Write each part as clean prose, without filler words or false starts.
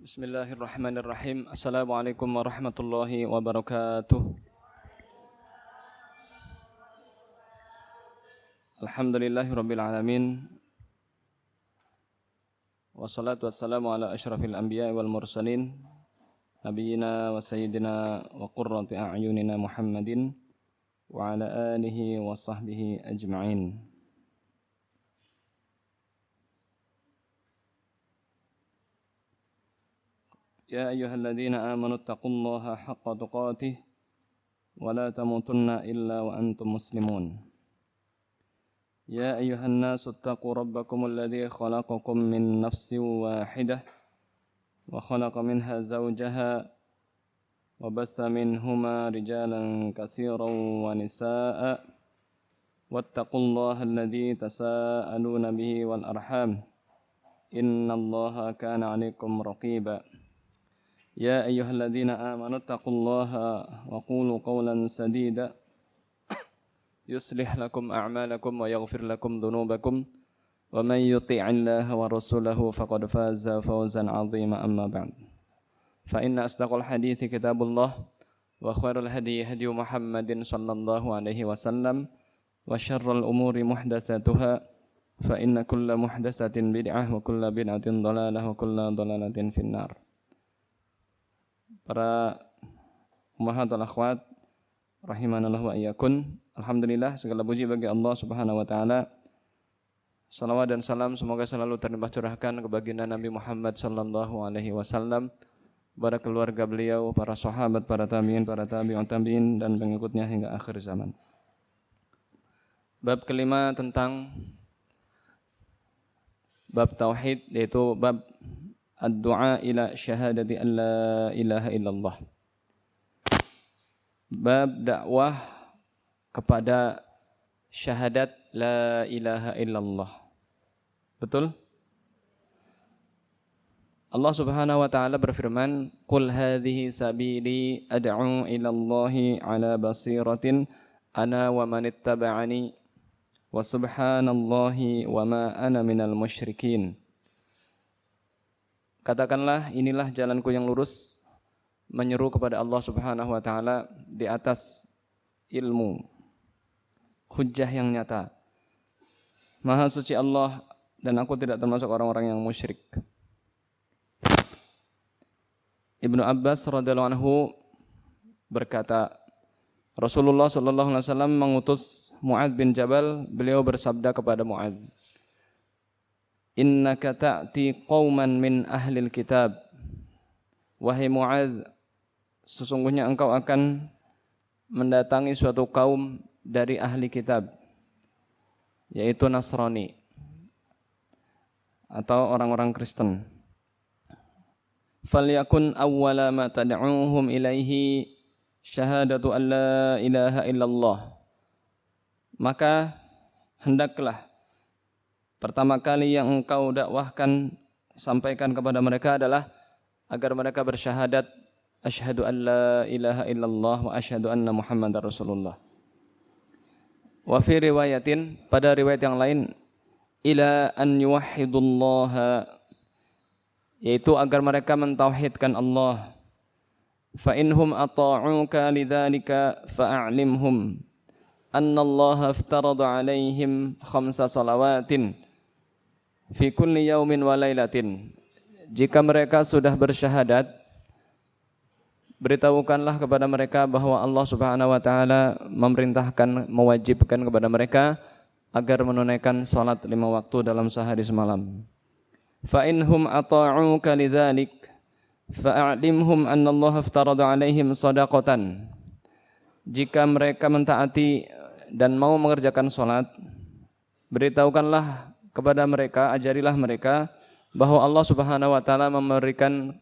Bismillahirrahmanirrahim. Assalamualaikum warahmatullahi wabarakatuh. Alhamdulillahirabbil alamin. Wassalatu wassalamu ala asyrafil anbiya'i wal mursalin nabiyina wa sayyidina wa qurrati a'yunina Muhammadin wa ala alihi wa sahbihi ajma'in. يا أيها الذين آمنوا اتقوا الله حق تقاته ولا تموتن إلا وأنتم مسلمون يا أيها الناس اتقوا ربكم الذي خلقكم من نفس واحدة وخلق منها زوجها وبث منهما رجالا كثيرا ونساء واتقوا الله الذي تساءلون به والأرحام إن الله كان عليكم رقيبا يا أيها الذين آمنوا اتقوا الله وقولوا قولا سديدا يصلح لكم أعمالكم ويغفر لكم ذنوبكم ومن يطع الله ورسوله فقد فاز فوزا عظيما أما بعد فإن أصدق الحديث كتاب الله وخير الهدي هدي محمد صلى الله عليه وسلم وشر الأمور محدثاتها فإن كل محدثة بدعة وكل بدعة ضلالة وكل ضلالة في النار. Para ummahat wal akhwat rahimanallahu wa iyyakum. Alhamdulillah, segala puji bagi Allah Subhanahu wa taala. Salawat dan salam semoga selalu terlimpah curahkan ke baginda Nabi Muhammad sallallahu alaihi wasallam, kepada keluarga beliau, para sahabat, para tabi'in, para tabi'ut tabi'in dan pengikutnya hingga akhir zaman. Bab kelima tentang bab tauhid, yaitu bab ad-du'a ila syahadati an la ilaha illallah. Bab dakwah kepada syahadat la ilaha illallah. Betul? Allah Subhanahu wa taala berfirman, "Qul hadhihi sabili ad'u ila Allahi ala basiratin ana wa man ittaba'ani wa subhanallahi wa ma ana minal musyrikin." Katakanlah, inilah jalanku yang lurus, menyeru kepada Allah Subhanahu wa taala di atas ilmu, hujjah yang nyata. Maha suci Allah dan aku tidak termasuk orang-orang yang musyrik. Ibnu Abbas radhiyallahu anhu berkata, Rasulullah sallallahu alaihi wasallam mengutus Mu'adz bin Jabal, beliau bersabda kepada Mu'adz, "Innaka ta'ti qauman min ahlil kitab." Wahai Mu'adz, sesungguhnya engkau akan mendatangi suatu kaum dari ahli kitab, yaitu Nasrani atau orang-orang Kristen. Falyakun awwala ma tad'uuhum ilaihi syahadatu an la ilaha illallah. Maka hendaklah pertama kali yang engkau dakwahkan, sampaikan kepada mereka adalah agar mereka bersyahadat asyhadu an la ilaha illallah wa asyhadu anna Muhammadar Rasulullah. Wa fi riwayatin, pada riwayat yang lain, ila an yuwahhidullaha, yaitu agar mereka mentauhidkan Allah. Fa inhum ata'uka lidzalika fa'alimhum anna Allah aftarada 'alaihim khamsa salawatin fi kulli yaumin wa lailatin. Jika mereka sudah bersyahadat, beritahukanlah kepada mereka bahwa Allah Subhanahu wa taala memerintahkan, mewajibkan kepada mereka agar menunaikan salat 5 waktu dalam sehari semalam. Fa inhum ata'uka lidzalik fa'alimhum anna Allah aftarada 'alaihim shadaqatan. Jika mereka mentaati dan mau mengerjakan salat, beritahukanlah kepada mereka, ajarilah mereka bahwa Allah Subhanahu wa taala memberikan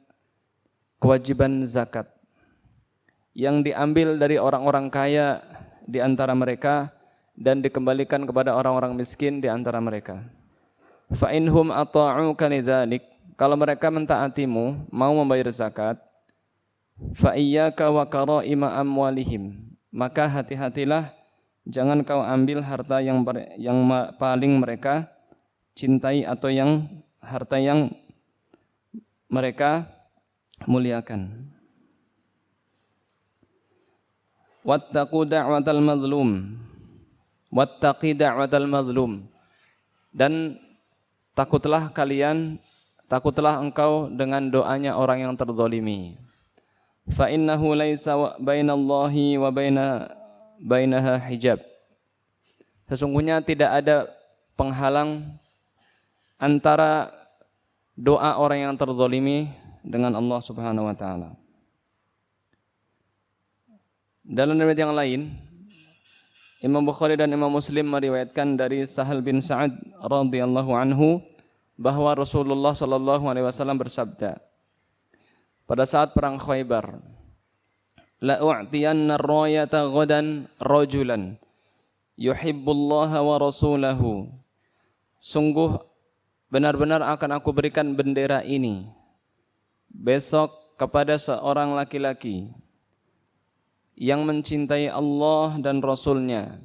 kewajiban zakat yang diambil dari orang-orang kaya di antara mereka dan dikembalikan kepada orang-orang miskin di antara mereka. Fa inhum ata'uka lidzalik, kalau mereka mentaatimu, mau membayar zakat, fa iyyaka wa karaima amwalihim, maka hati-hatilah, jangan kau ambil harta yang paling mereka cintai atau yang harta yang mereka muliakan. Wattaqu da'watal mazlum. Wattaqi da'watal mazlum. Dan takutlah engkau dengan doanya orang yang terzalimi. Fa innahu laisa bainallahi wa bainaha hijab. Sesungguhnya tidak ada penghalang antara doa orang yang terzalimi dengan Allah Subhanahu wa taala. Dalam riwayat yang lain, Imam Bukhari dan Imam Muslim meriwayatkan dari Sahal bin Sa'ad radhiyallahu anhu bahwa Rasulullah sallallahu alaihi wasallam bersabda pada saat perang Khaybar, la u'tiyanna ar-rayata ghadan rajulan yuhibbullaha wa rasulahu. Sungguh benar-benar akan aku berikan bendera ini besok kepada seorang laki-laki yang mencintai Allah dan Rasulnya,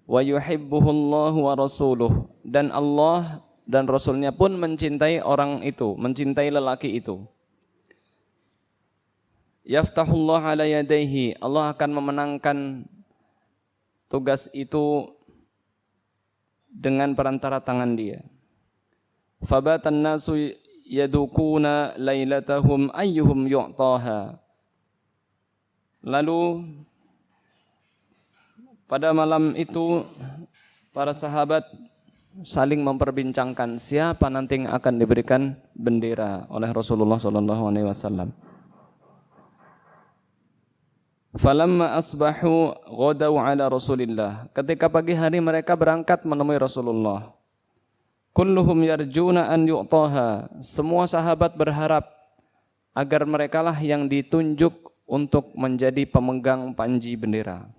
wa yuhibbuhullahu wa rasuluh, dan Allah dan Rasulnya pun mencintai orang itu, mencintai lelaki itu. Yaftahullah ala yadayhi, Allah akan memenangkan tugas itu dengan perantara tangan dia. Fabatan nasu yadukuna lailatahum ayyuhum yu'taha. Lalu pada malam itu para sahabat saling memperbincangkan siapa nanti yang akan diberikan bendera oleh Rasulullah SAW. Falamma asbahu ghadaw ala Rasulillah. Ketika pagi hari mereka berangkat menemui Rasulullah. Kulluhum yarjuna an yu'taha. Semua sahabat berharap agar merekalah yang ditunjuk untuk menjadi pemegang panji bendera.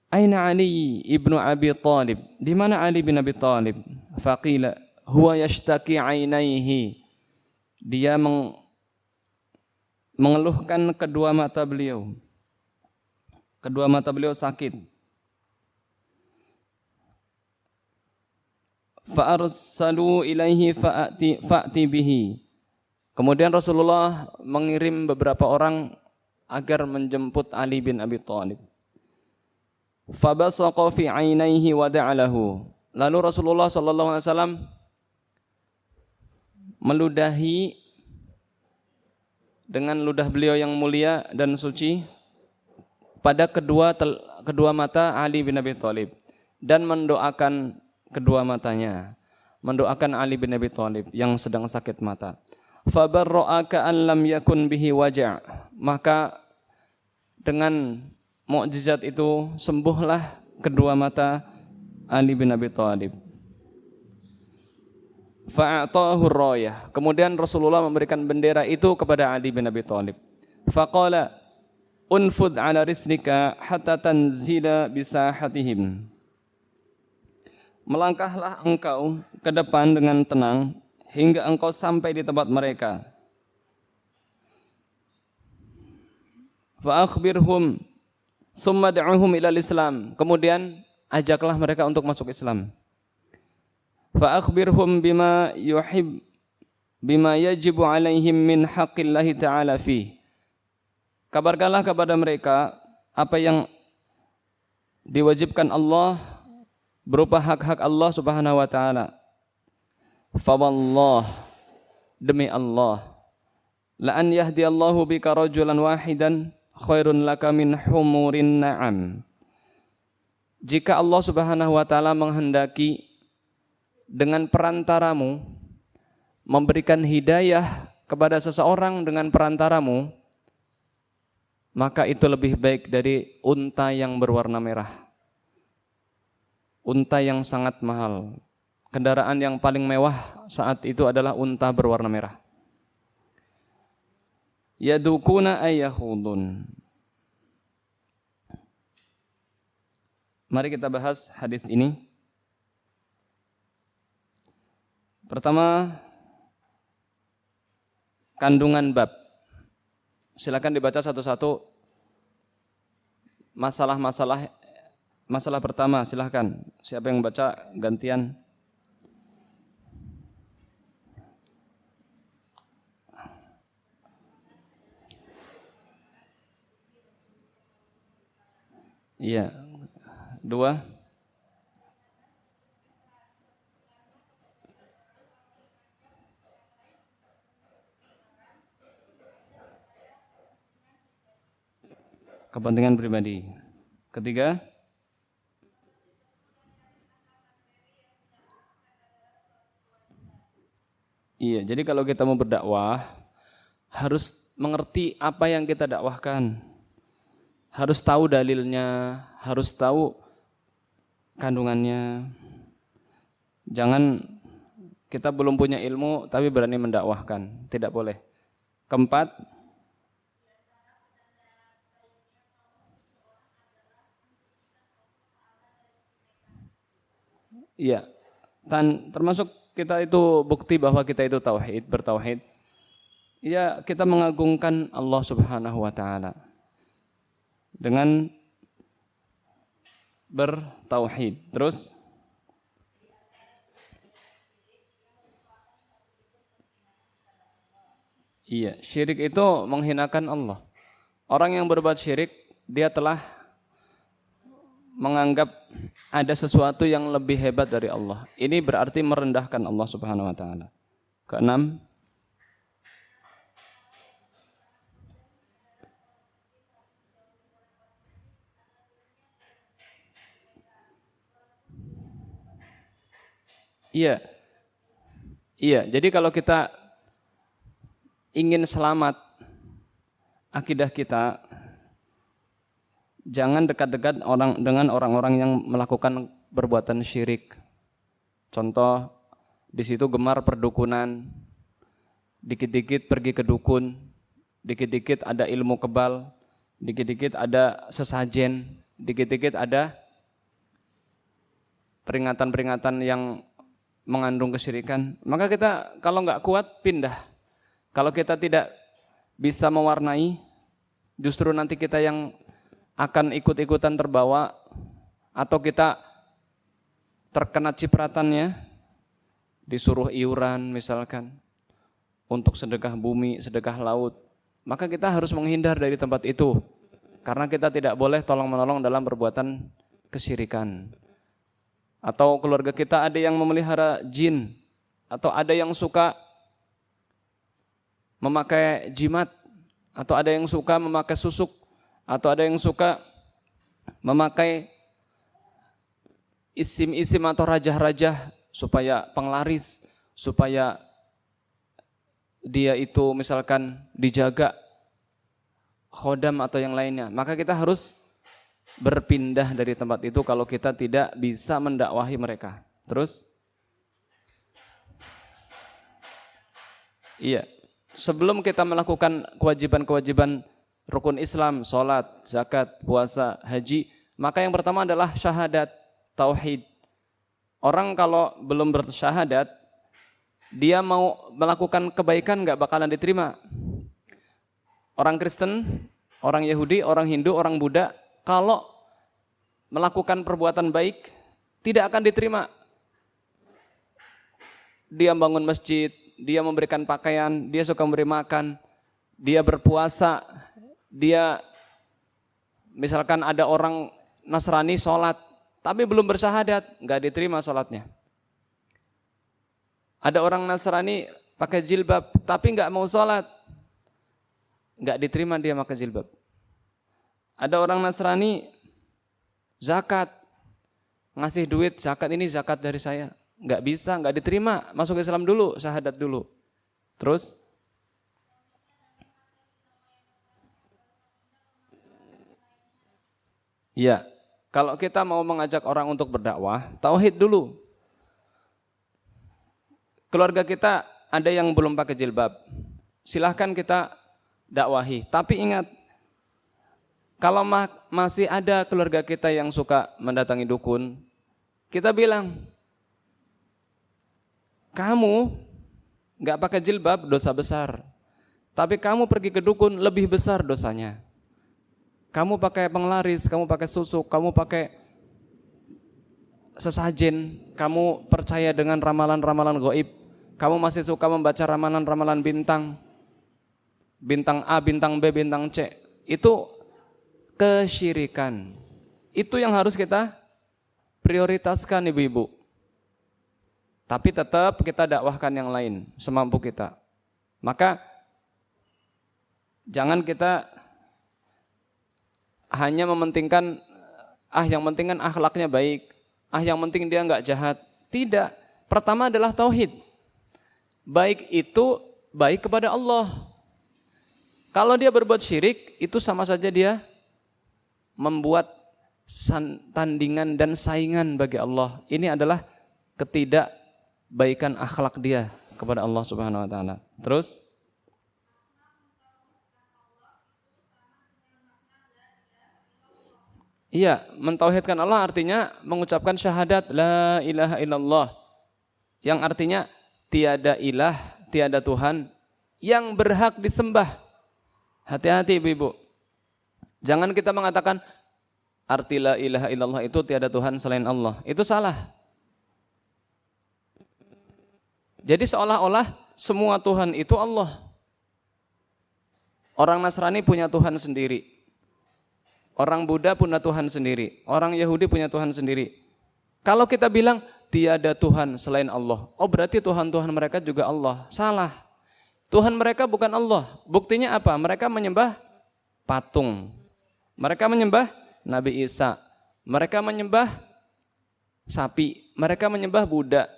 Aina Ali ibnu Abi Thalib? Di mana Ali bin Abi Thalib? Faqila huwa yashtaki ainaihi. Dia mengeluhkan kedua mata beliau. Kedua mata beliau sakit. Fa arsalu ilaihi fa'ti bihi. Kemudian Rasulullah mengirim beberapa orang agar menjemput Ali bin Abi Thalib. Fabasaqa fi 'ainaihi wa da'alahu. Lalu Rasulullah sallallahu alaihi wasallam meludahi dengan ludah beliau yang mulia dan suci pada kedua mata Ali bin Abi Thalib dan mendoakan kedua matanya, mendoakan Ali bin Abi Thalib yang sedang sakit mata. Fabarra'a ka'an lam yakun bihi waja'. Maka dengan mukjizat itu sembuhlah kedua mata Ali bin Abi Thalib. Fa'atahu ar-rayah. Kemudian Rasulullah memberikan bendera itu kepada Ali bin Abi Thalib. Faqala unfudh 'ala rislika hatta tanzila bisahatihim. Melangkahlah engkau ke depan dengan tenang hingga engkau sampai di tempat mereka. Fa akhbirhum thumma da'uhum ila al-Islam. Kemudian ajaklah mereka untuk masuk Islam. Fa akhbirhum bima yajibu alaihim min haqqillahi ta'ala fi. Kabarkanlah kepada mereka apa yang diwajibkan Allah berupa hak-hak Allah Subhanahu wa taala. Fawallah, demi Allah, la an yahdiyallahu bika rajulan wahidan khairun laka min humurin na'am. Jika Allah Subhanahu wa taala menghendaki dengan perantaramu memberikan hidayah kepada seseorang dengan perantaramu, maka itu lebih baik dari unta yang berwarna merah, unta yang sangat mahal. Kendaraan yang paling mewah saat itu adalah unta berwarna merah. Yadukuna ayyakhudun. Mari kita bahas hadis ini. Pertama, kandungan bab. Silakan dibaca satu-satu masalah pertama, silakan. Siapa yang baca gantian? Iya. Dua. Kepentingan pribadi. Ketiga. Iya, jadi kalau kita mau berdakwah harus mengerti apa yang kita dakwahkan. Harus tahu dalilnya, harus tahu kandungannya. Jangan kita belum punya ilmu tapi berani mendakwahkan, tidak boleh. Keempat, iya, termasuk kita itu bukti bahwa kita itu tauhid, bertauhid. Ya, kita mengagungkan Allah Subhanahu wa taala dengan bertauhid. Terus iya, syirik itu menghinakan Allah. Orang yang berbuat syirik, dia telah menganggap ada sesuatu yang lebih hebat dari Allah. Ini berarti merendahkan Allah Subhanahu wa taala. Keenam, iya. Iya, jadi kalau kita ingin selamat akidah kita, jangan dekat-dekat dengan orang-orang yang melakukan perbuatan syirik. Contoh, di situ gemar perdukunan, dikit-dikit pergi ke dukun, dikit-dikit ada ilmu kebal, dikit-dikit ada sesajen, dikit-dikit ada peringatan-peringatan yang mengandung kesyirikan. Maka kita kalau nggak kuat pindah. Kalau kita tidak bisa mewarnai, justru nanti kita yang akan ikut-ikutan terbawa, atau kita terkena cipratannya, disuruh iuran misalkan untuk sedekah bumi, sedekah laut, maka kita harus menghindar dari tempat itu karena kita tidak boleh tolong-menolong dalam perbuatan kesyirikan. Atau keluarga kita ada yang memelihara jin, atau ada yang suka memakai jimat, atau ada yang suka memakai susuk, atau ada yang suka memakai isim-isim atau rajah-rajah supaya penglaris, supaya dia itu misalkan dijaga khodam atau yang lainnya. Maka kita harus berpindah dari tempat itu kalau kita tidak bisa mendakwahi mereka. Terus, iya, sebelum kita melakukan kewajiban-kewajiban rukun Islam, sholat, zakat, puasa, haji, maka yang pertama adalah syahadat, tauhid. Orang kalau belum bersyahadat, dia mau melakukan kebaikan nggak bakalan diterima. Orang Kristen, orang Yahudi, orang Hindu, orang Buddha, kalau melakukan perbuatan baik tidak akan diterima. Dia bangun masjid, dia memberikan pakaian, dia suka memberi makan, dia berpuasa, dia misalkan ada orang Nasrani sholat tapi belum bersyahadat, nggak diterima sholatnya. Ada orang Nasrani pakai jilbab tapi nggak mau sholat, nggak diterima dia pakai jilbab. Ada orang Nasrani zakat, ngasih duit, zakat ini zakat dari saya, nggak bisa, nggak diterima, masuk Islam dulu, syahadat dulu. Terus, ya, kalau kita mau mengajak orang untuk berdakwah, tauhid dulu. Keluarga kita ada yang belum pakai jilbab, silahkan kita dakwahi. Tapi ingat, kalau masih ada keluarga kita yang suka mendatangi dukun, kita bilang, kamu nggak pakai jilbab dosa besar, tapi kamu pergi ke dukun lebih besar dosanya. Kamu pakai penglaris, kamu pakai susuk, kamu pakai sesajen, kamu percaya dengan ramalan-ramalan gaib, kamu masih suka membaca ramalan-ramalan bintang, bintang A, bintang B, bintang C, itu kesyirikan. Itu yang harus kita prioritaskan ibu-ibu. Tapi tetap kita dakwahkan yang lain semampu kita. Maka jangan kita hanya mementingkan yang penting kan akhlaknya baik, yang penting dia nggak jahat. Tidak. Pertama adalah tauhid. Baik itu baik kepada Allah. Kalau dia berbuat syirik, itu sama saja dia membuat tandingan dan saingan bagi Allah. Ini adalah ketidakbaikan akhlak dia kepada Allah Subhanahu wa taala. Terus iya, mentauhidkan Allah artinya mengucapkan syahadat la ilaha illallah. Yang artinya tiada ilah, tiada Tuhan yang berhak disembah. Hati-hati ibu-ibu. Jangan kita mengatakan arti la ilaha illallah itu tiada Tuhan selain Allah. Itu salah. Jadi seolah-olah semua Tuhan itu Allah. Orang Nasrani punya Tuhan sendiri. Orang Buddha punya Tuhan sendiri. Orang Yahudi punya Tuhan sendiri. Kalau kita bilang tiada Tuhan selain Allah, oh berarti Tuhan-Tuhan mereka juga Allah. Salah. Tuhan mereka bukan Allah. Buktinya apa? Mereka menyembah patung. Mereka menyembah Nabi Isa. Mereka menyembah sapi. Mereka menyembah Buddha.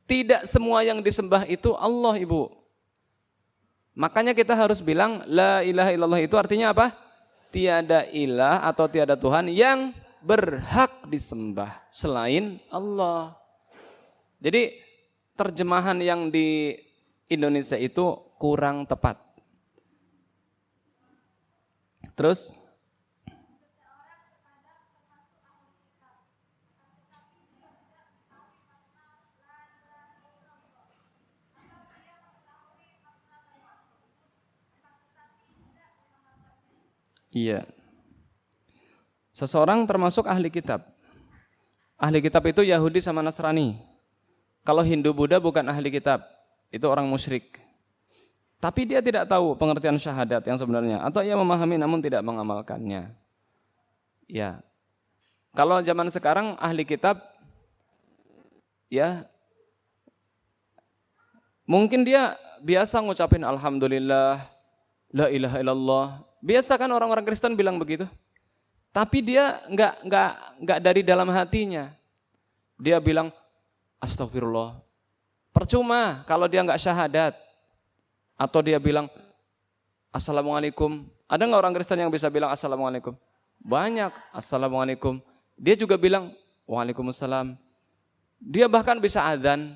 Tidak semua yang disembah itu Allah, ibu. Makanya kita harus bilang la ilaha illallah itu artinya apa? Tiada ilah atau tiada Tuhan yang berhak disembah selain Allah. Jadi terjemahan yang di Indonesia itu kurang tepat. Terus iya. Seseorang termasuk ahli kitab. Ahli kitab itu Yahudi sama Nasrani. Kalau Hindu Buddha bukan ahli kitab, itu orang musyrik. Tapi dia tidak tahu pengertian syahadat yang sebenarnya, atau ia memahami namun tidak mengamalkannya. Ya. Kalau zaman sekarang ahli kitab, ya mungkin dia biasa ngucapin alhamdulillah, la ilaha illallah. Biasa kan orang-orang Kristen bilang begitu. Tapi dia enggak dari dalam hatinya. Dia bilang astagfirullah. Percuma kalau dia enggak syahadat. Atau dia bilang assalamualaikum. Ada enggak orang Kristen yang bisa bilang assalamualaikum? Banyak. Assalamualaikum. Dia juga bilang waalaikumsalam. Dia bahkan bisa adzan.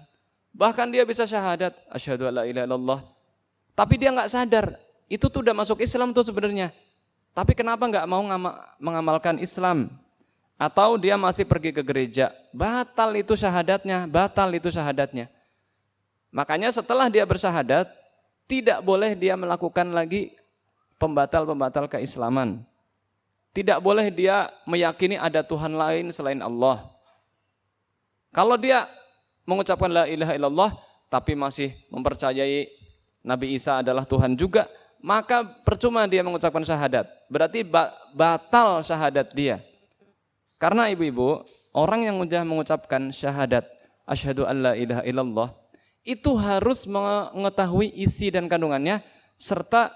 Bahkan dia bisa syahadat. Asyhadu an la ilaha illallah. Tapi dia enggak sadar. Itu tuh udah masuk Islam tuh sebenarnya. Tapi kenapa enggak mau mengamalkan Islam? Atau dia masih pergi ke gereja. Batal itu syahadatnya. Batal itu syahadatnya. Makanya setelah dia bersyahadat, tidak boleh dia melakukan lagi pembatal-pembatal keislaman. Tidak boleh dia meyakini ada Tuhan lain selain Allah. Kalau dia mengucapkan la ilaha illallah, tapi masih mempercayai Nabi Isa adalah Tuhan juga, maka percuma dia mengucapkan syahadat. Berarti batal syahadat dia. Karena ibu-ibu, orang yang sudah mengucapkan syahadat, asyhadu an la ilaha illallah, itu harus mengetahui isi dan kandungannya, serta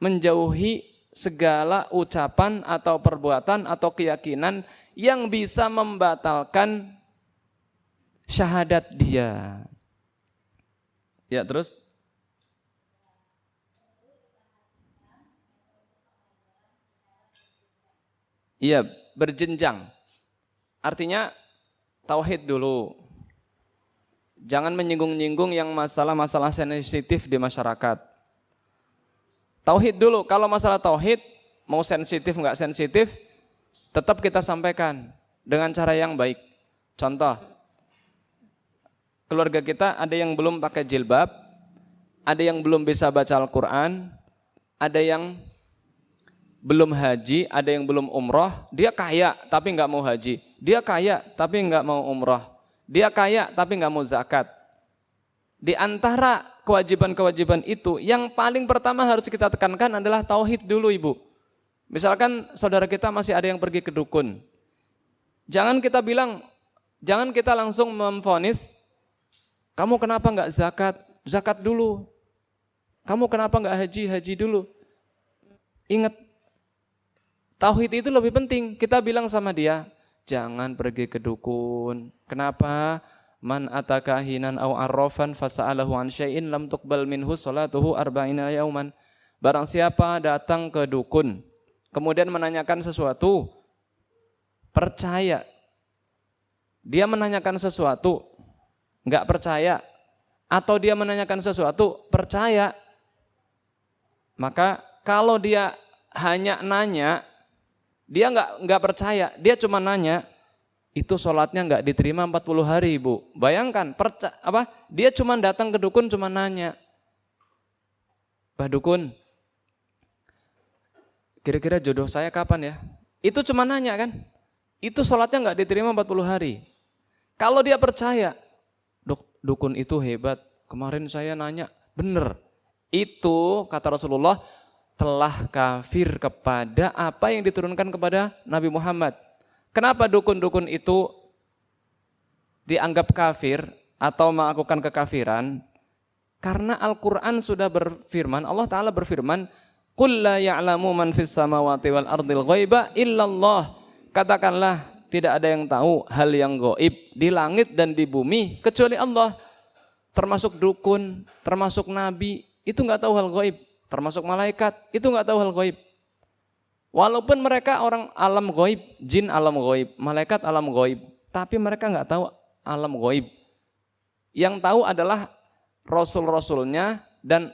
menjauhi segala ucapan atau perbuatan atau keyakinan yang bisa membatalkan syahadat dia. Ya terus? Iya, berjenjang. Artinya tauhid dulu. Jangan menyinggung-nyinggung yang masalah-masalah sensitif di masyarakat. Tauhid dulu. Kalau masalah tauhid, mau sensitif nggak sensitif, tetap kita sampaikan dengan cara yang baik. Contoh, keluarga kita ada yang belum pakai jilbab, ada yang belum bisa baca Al-Quran, ada yang belum haji, ada yang belum umroh. Dia kaya tapi nggak mau haji. Dia kaya tapi nggak mau umroh. Dia kaya tapi nggak mau zakat. Di antara kewajiban-kewajiban itu, yang paling pertama harus kita tekankan adalah tauhid dulu ibu. Misalkan saudara kita masih ada yang pergi ke dukun. Jangan kita langsung memvonis, kamu kenapa nggak zakat? Zakat dulu. Kamu kenapa nggak haji? Haji dulu. Ingat, tauhid itu lebih penting. Kita bilang sama dia, jangan pergi ke dukun. Kenapa? Man ataka hinan aw arrafan fasa'alahu an syai'in lam tuqbal minhu salatuhu arba'ina yauman. Barang siapa datang ke dukun, kemudian menanyakan sesuatu, percaya. Dia menanyakan sesuatu, enggak percaya. Atau dia menanyakan sesuatu, percaya. Maka kalau dia hanya nanya, dia enggak percaya, dia cuma nanya, itu sholatnya enggak diterima 40 hari, Ibu. Bayangkan, dia cuma datang ke dukun cuma nanya. Pak Dukun, kira-kira jodoh saya kapan ya? Itu cuma nanya kan? Itu sholatnya enggak diterima 40 hari. Kalau dia percaya, dukun itu hebat, kemarin saya nanya, benar. Itu kata Rasulullah telah kafir kepada apa yang diturunkan kepada Nabi Muhammad. Kenapa dukun-dukun itu dianggap kafir atau melakukan kekafiran? Karena Al-Quran sudah berfirman, Allah Ta'ala berfirman, Qul la ya'lamu man fis samawati wal ardil ghaiba illallah. Katakanlah, tidak ada yang tahu hal yang gaib di langit dan di bumi kecuali Allah. Termasuk dukun, termasuk nabi, itu nggak tahu hal gaib. Termasuk malaikat, itu nggak tahu hal gaib. Walaupun mereka orang alam gaib, jin alam gaib, malaikat alam gaib, tapi mereka nggak tahu alam gaib. Yang tahu adalah rasul-rasulnya dan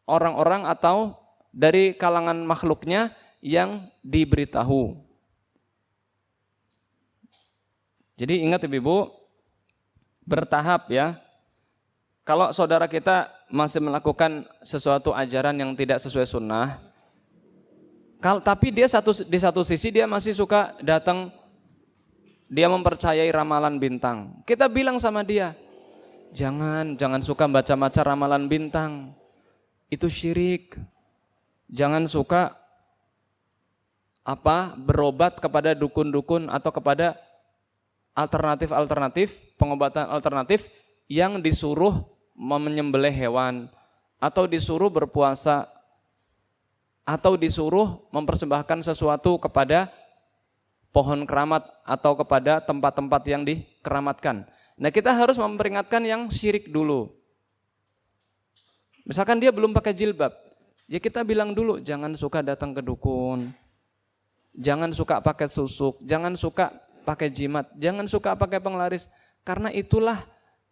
orang-orang atau dari kalangan makhluknya yang diberitahu. Jadi ingat Ibu, bertahap ya. Kalau saudara kita masih melakukan sesuatu ajaran yang tidak sesuai sunnah, tapi dia di satu sisi dia masih suka datang, dia mempercayai ramalan bintang. Kita bilang sama dia, jangan suka baca-baca ramalan bintang, itu syirik. Jangan suka berobat kepada dukun-dukun atau kepada alternatif, pengobatan alternatif yang disuruh menyembelih hewan, atau disuruh berpuasa, atau disuruh mempersembahkan sesuatu kepada pohon keramat atau kepada tempat-tempat yang dikeramatkan. Nah, kita harus memperingatkan yang syirik dulu. Misalkan dia belum pakai jilbab, ya kita bilang dulu, jangan suka datang ke dukun, jangan suka pakai susuk, jangan suka pakai jimat, jangan suka pakai penglaris, karena itulah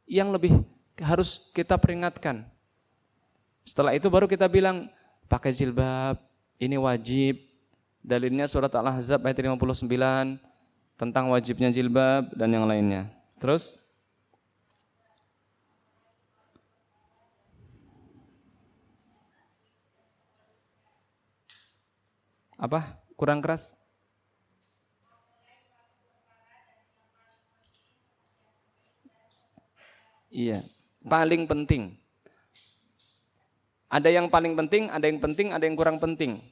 yang lebih harus kita peringatkan. Setelah itu baru kita bilang, pakai jilbab, ini wajib. Dalilnya surat Al-Ahzab ayat 59 tentang wajibnya jilbab dan yang lainnya. Terus apa? Kurang keras? Iya, paling penting. Ada yang paling penting, ada yang penting, ada yang kurang penting.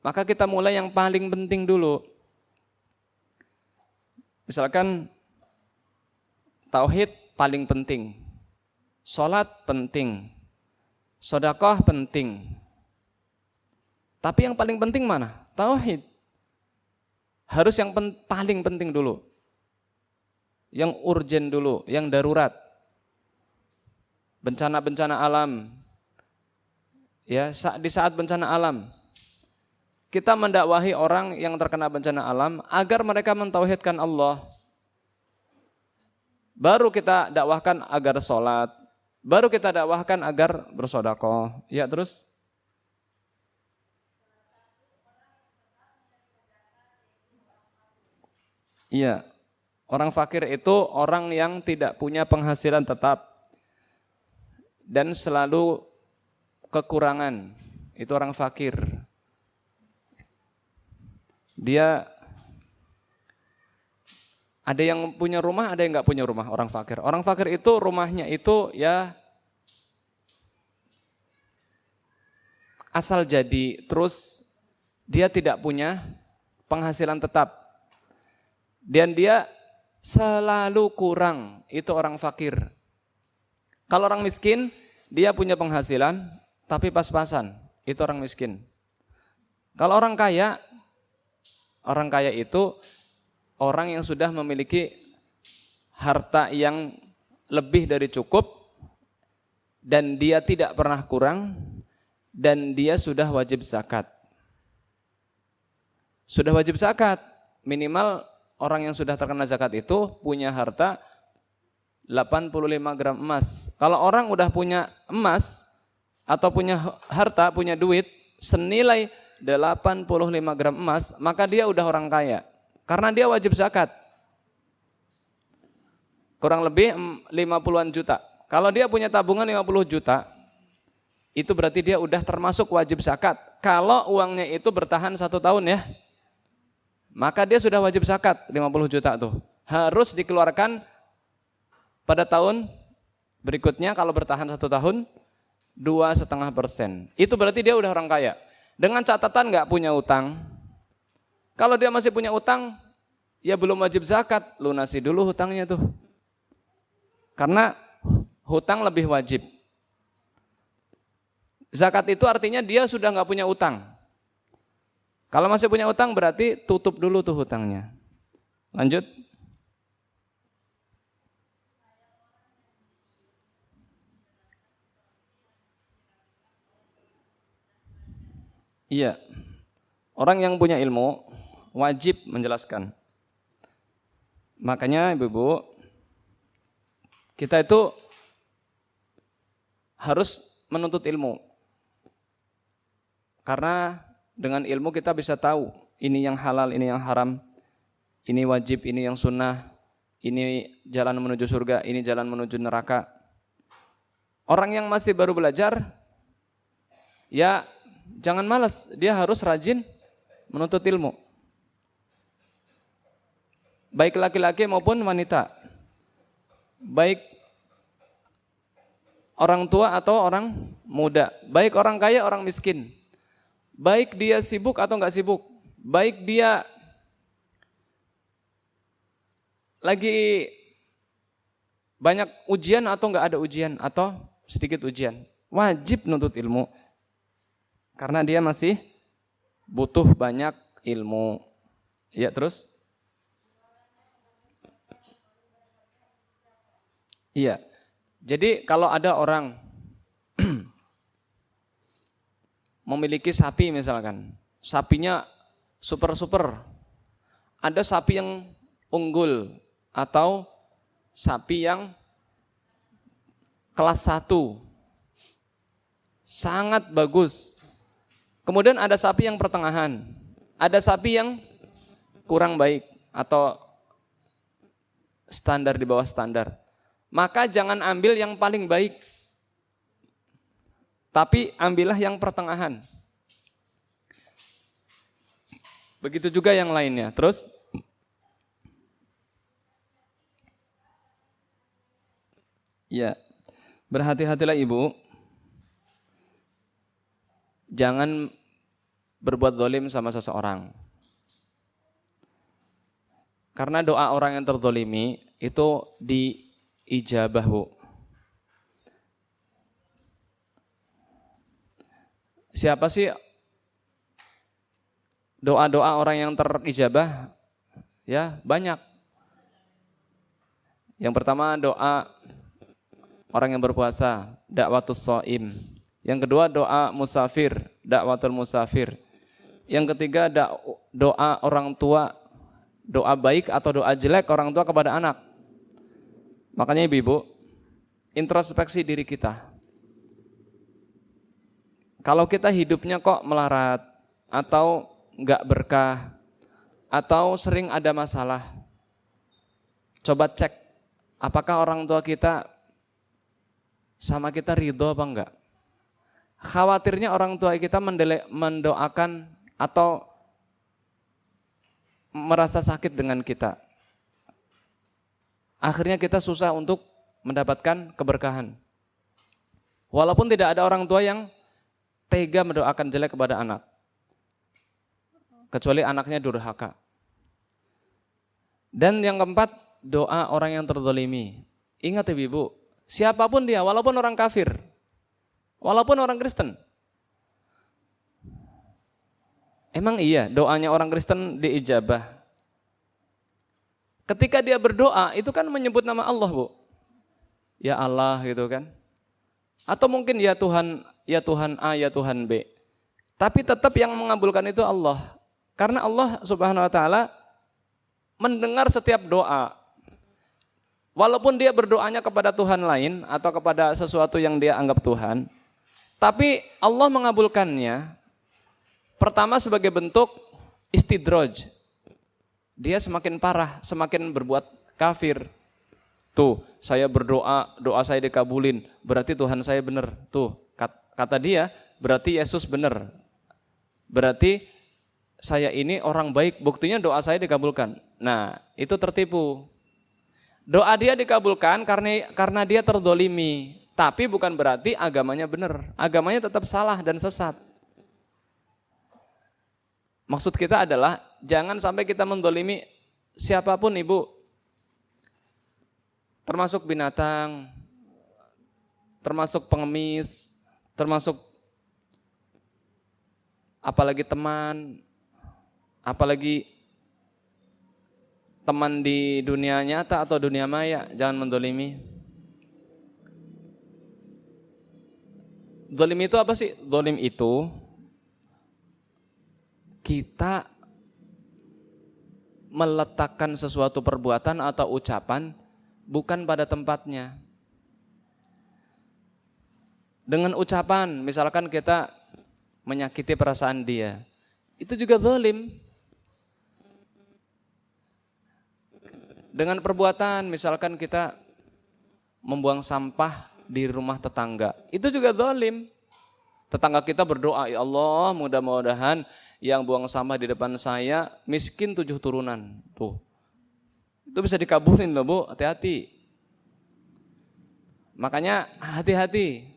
Maka kita mulai yang paling penting dulu. Misalkan tauhid paling penting, sholat penting, sedekah penting. Tapi yang paling penting mana? Tauhid. Harus yang paling penting dulu. Yang urgen dulu, yang darurat. Bencana-bencana alam. Ya, di saat bencana alam, kita mendakwahi orang yang terkena bencana alam agar mereka mentauhidkan Allah. Baru kita dakwahkan agar sholat, baru kita dakwahkan agar bersedekah. Ya, terus? Iya, orang fakir itu orang yang tidak punya penghasilan tetap dan selalu kekurangan. Itu orang fakir. Dia ada yang punya rumah, ada yang nggak punya rumah. Orang fakir. Orang fakir itu rumahnya itu ya asal jadi, terus dia tidak punya penghasilan tetap, dan dia selalu kurang, itu orang fakir. Kalau orang miskin, dia punya penghasilan tapi pas-pasan, itu orang miskin. Kalau orang kaya itu orang yang sudah memiliki harta yang lebih dari cukup, dan dia tidak pernah kurang, dan dia sudah wajib zakat. Sudah wajib zakat, minimal orang yang sudah terkena zakat itu punya harta 85 gram emas. Kalau orang udah punya emas atau punya harta, punya duit senilai 85 gram emas, maka dia udah orang kaya. Karena dia wajib zakat. Kurang lebih 50-an juta. Kalau dia punya tabungan 50 juta, itu berarti dia udah termasuk wajib zakat. Kalau uangnya itu bertahan 1 tahun ya, maka dia sudah wajib zakat 50 juta tuh. Harus dikeluarkan pada tahun berikutnya, kalau bertahan 1 tahun 2,5%. Itu berarti dia udah orang kaya. Dengan catatan nggak punya utang. Kalau dia masih punya utang, ya belum wajib zakat, lunasi dulu hutangnya tuh. Karena hutang lebih wajib. Zakat itu artinya dia sudah nggak punya utang. Kalau masih punya utang berarti tutup dulu tuh hutangnya. Lanjut. Iya. Orang yang punya ilmu wajib menjelaskan. Makanya Ibu-ibu, kita itu harus menuntut ilmu. Karena dengan ilmu kita bisa tahu ini yang halal, ini yang haram, ini wajib, ini yang sunnah, ini jalan menuju surga, ini jalan menuju neraka. Orang yang masih baru belajar, ya jangan malas, dia harus rajin menuntut ilmu. Baik laki-laki maupun wanita, baik orang tua atau orang muda, baik orang kaya, orang miskin, baik dia sibuk atau enggak sibuk, baik dia lagi banyak ujian atau enggak ada ujian, atau sedikit ujian, wajib nuntut ilmu. Karena dia masih butuh banyak ilmu. Ya, terus? Iya. Jadi kalau ada orang memiliki sapi misalkan, sapinya super-super, ada sapi yang unggul atau sapi yang kelas 1, sangat bagus. Kemudian ada sapi yang pertengahan, ada sapi yang kurang baik atau standar di bawah standar. Maka jangan ambil yang paling baik, tapi ambillah yang pertengahan. Begitu juga yang lainnya. Terus, ya, berhati-hatilah ibu, jangan berbuat zalim sama seseorang. Karena doa orang yang terzalimi itu diijabah, Bu. Siapa sih doa-doa orang yang terijabah? Ya, banyak. Yang pertama doa orang yang berpuasa, dakwatus shaim. Yang kedua doa musafir, dakwatul musafir. Yang ketiga doa orang tua, doa baik atau doa jelek orang tua kepada anak. Makanya ibu, introspeksi diri kita. Kalau kita hidupnya kok melarat, atau enggak berkah, atau sering ada masalah, coba cek apakah orang tua kita sama kita ridho apa enggak. Khawatirnya orang tua kita mendoakan atau merasa sakit dengan kita. Akhirnya kita susah untuk mendapatkan keberkahan. Walaupun tidak ada orang tua yang tega mendoakan jelek kepada anak. kecuali anaknya durhaka. Dan yang keempat, doa orang yang terzalimi. Ingat ibu-ibu, siapapun dia, walaupun orang kafir, walaupun orang Kristen. Emang iya doanya orang Kristen diijabah? Ketika dia berdoa, itu kan menyebut nama Allah, Bu. Ya Allah gitu kan. Atau mungkin ya Tuhan A, ya Tuhan B. Tapi tetap yang mengabulkan itu Allah. Karena Allah Subhanahu wa taala mendengar setiap doa. Walaupun dia berdoanya kepada Tuhan lain atau kepada sesuatu yang dia anggap Tuhan, tapi Allah mengabulkannya pertama sebagai bentuk istidraj. Dia semakin parah, semakin berbuat kafir. Tuh, saya berdoa, doa saya dikabulin, berarti Tuhan saya benar. Tuh, kata dia, berarti Yesus benar. Berarti saya ini orang baik, buktinya doa saya dikabulkan. Nah, itu tertipu. Doa dia dikabulkan karena dia terdolimi. Tapi bukan berarti agamanya benar. Agamanya tetap salah dan sesat. Maksud kita adalah jangan sampai kita mendolimi siapapun, ibu. Termasuk binatang, termasuk pengemis, termasuk apalagi teman, apalagi teman di dunia nyata atau dunia maya, jangan mendolimi. Dolim itu apa sih? Dolim itu kita meletakkan sesuatu perbuatan atau ucapan bukan pada tempatnya. Dengan ucapan, misalkan kita menyakiti perasaan dia, itu juga zalim. Dengan perbuatan, misalkan kita membuang sampah di rumah tetangga, itu juga zalim. Tetangga kita berdoa, ya Allah mudah-mudahan yang buang sampah di depan saya miskin 7 turunan. Tuh, itu bisa dikabulin loh, Bu, hati-hati. Makanya hati-hati.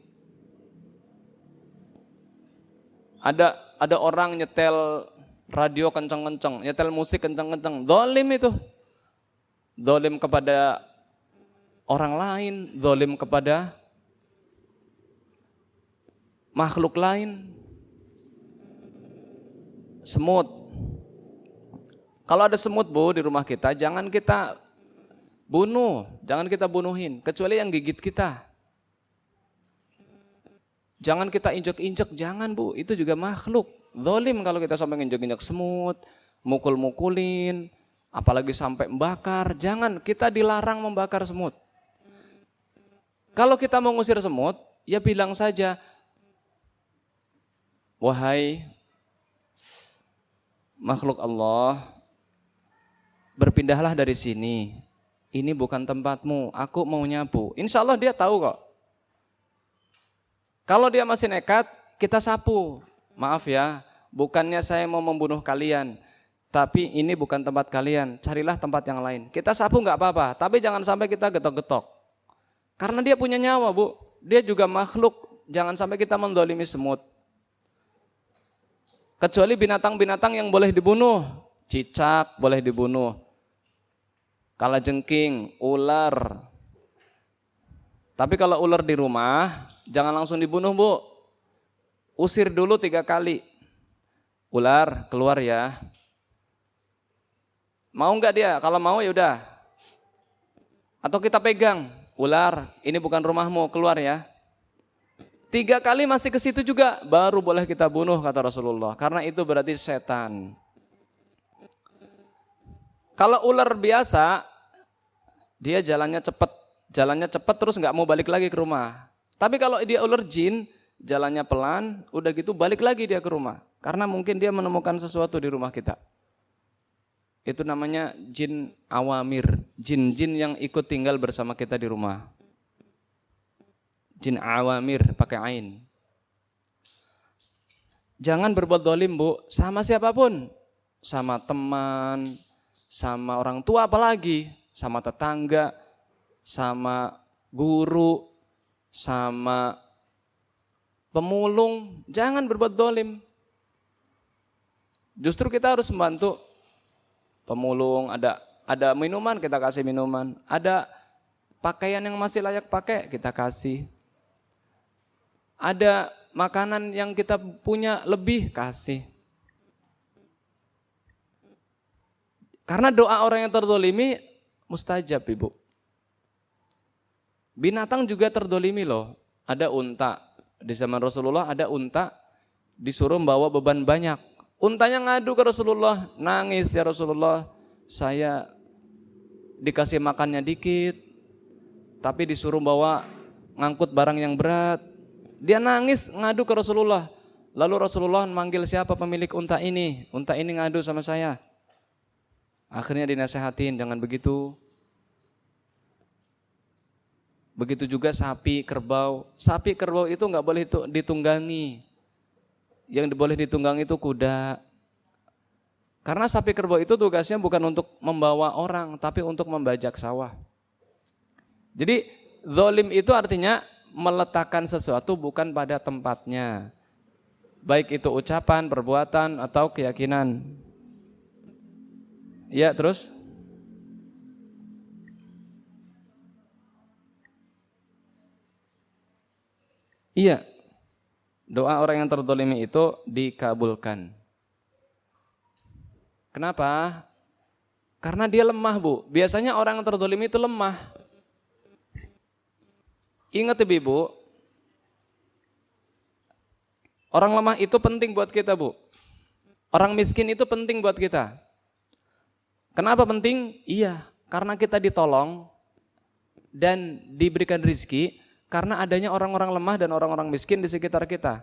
Ada orang nyetel radio kenceng-kenceng, nyetel musik kenceng-kenceng, zalim itu. Zalim kepada orang lain, zalim kepada makhluk lain. Semut. Kalau ada semut, Bu, di rumah kita, jangan kita bunuh, jangan kita bunuhin, kecuali yang gigit kita. Jangan kita injek-injek, jangan, Bu, itu juga makhluk. Zalim kalau kita sampai injek-injek semut, mukul-mukulin, apalagi sampai membakar. Jangan, kita dilarang membakar semut. Kalau kita mau ngusir semut, ya bilang saja, wahai makhluk Allah, berpindahlah dari sini. Ini bukan tempatmu, aku mau nyapu. Insya Allah dia tahu kok. Kalau dia masih nekat, kita sapu. Maaf ya, bukannya saya mau membunuh kalian, tapi ini bukan tempat kalian, carilah tempat yang lain. Kita sapu nggak apa-apa, tapi jangan sampai kita getok-getok. Karena dia punya nyawa, Bu. Dia juga makhluk, jangan sampai kita mendolimi semut. Kecuali binatang-binatang yang boleh dibunuh, cicak boleh dibunuh, kalajengking, ular. Tapi kalau ular di rumah, jangan langsung dibunuh, Bu. Usir dulu 3 kali. Ular, keluar ya. Mau nggak dia? Kalau mau ya udah. Atau kita pegang, ular, ini bukan rumahmu, keluar ya. 3 kali masih ke situ juga, baru boleh kita bunuh, kata Rasulullah. Karena itu berarti setan. Kalau ular biasa, dia jalannya cepat terus nggak mau balik lagi ke rumah. Tapi kalau dia ular jin, jalannya pelan, udah gitu balik lagi dia ke rumah. Karena mungkin dia menemukan sesuatu di rumah kita. Itu namanya jin awamir, jin-jin yang ikut tinggal bersama kita di rumah. Jin awamir pakai ain. Jangan berbuat zalim, Bu, sama siapapun. Sama teman, sama orang tua apalagi, sama tetangga, sama guru, sama pemulung. Jangan berbuat zalim. Justru kita harus membantu pemulung, ada minuman kita kasih minuman, ada pakaian yang masih layak pakai kita kasih. Ada makanan yang kita punya lebih kasih. Karena doa orang yang terzolimi mustajab, Ibu. Binatang juga terzolimi loh. Ada unta, di zaman Rasulullah ada unta disuruh membawa beban banyak. Untanya ngadu ke Rasulullah, nangis, ya Rasulullah, saya dikasih makannya dikit, tapi disuruh bawa ngangkut barang yang berat. Dia nangis ngadu ke Rasulullah. Lalu Rasulullah manggil siapa pemilik unta ini? Unta ini ngadu sama saya. Akhirnya dinasehatin, jangan begitu. Begitu juga sapi, kerbau. Sapi, kerbau itu nggak boleh ditunggangi. Yang boleh ditunggangi itu kuda. Karena sapi kerbau itu tugasnya bukan untuk membawa orang, tapi untuk membajak sawah. Jadi zalim itu artinya meletakkan sesuatu bukan pada tempatnya. Baik itu ucapan, perbuatan, atau keyakinan. Ya, terus? Iya, doa orang yang terzalimi itu dikabulkan. Kenapa? Karena dia lemah, Bu. Biasanya orang yang terzalimi itu lemah. Ingat Ibu, orang lemah itu penting buat kita, Bu. Orang miskin itu penting buat kita. Kenapa penting? Iya, karena kita ditolong dan diberikan rizki karena adanya orang-orang lemah dan orang-orang miskin di sekitar kita.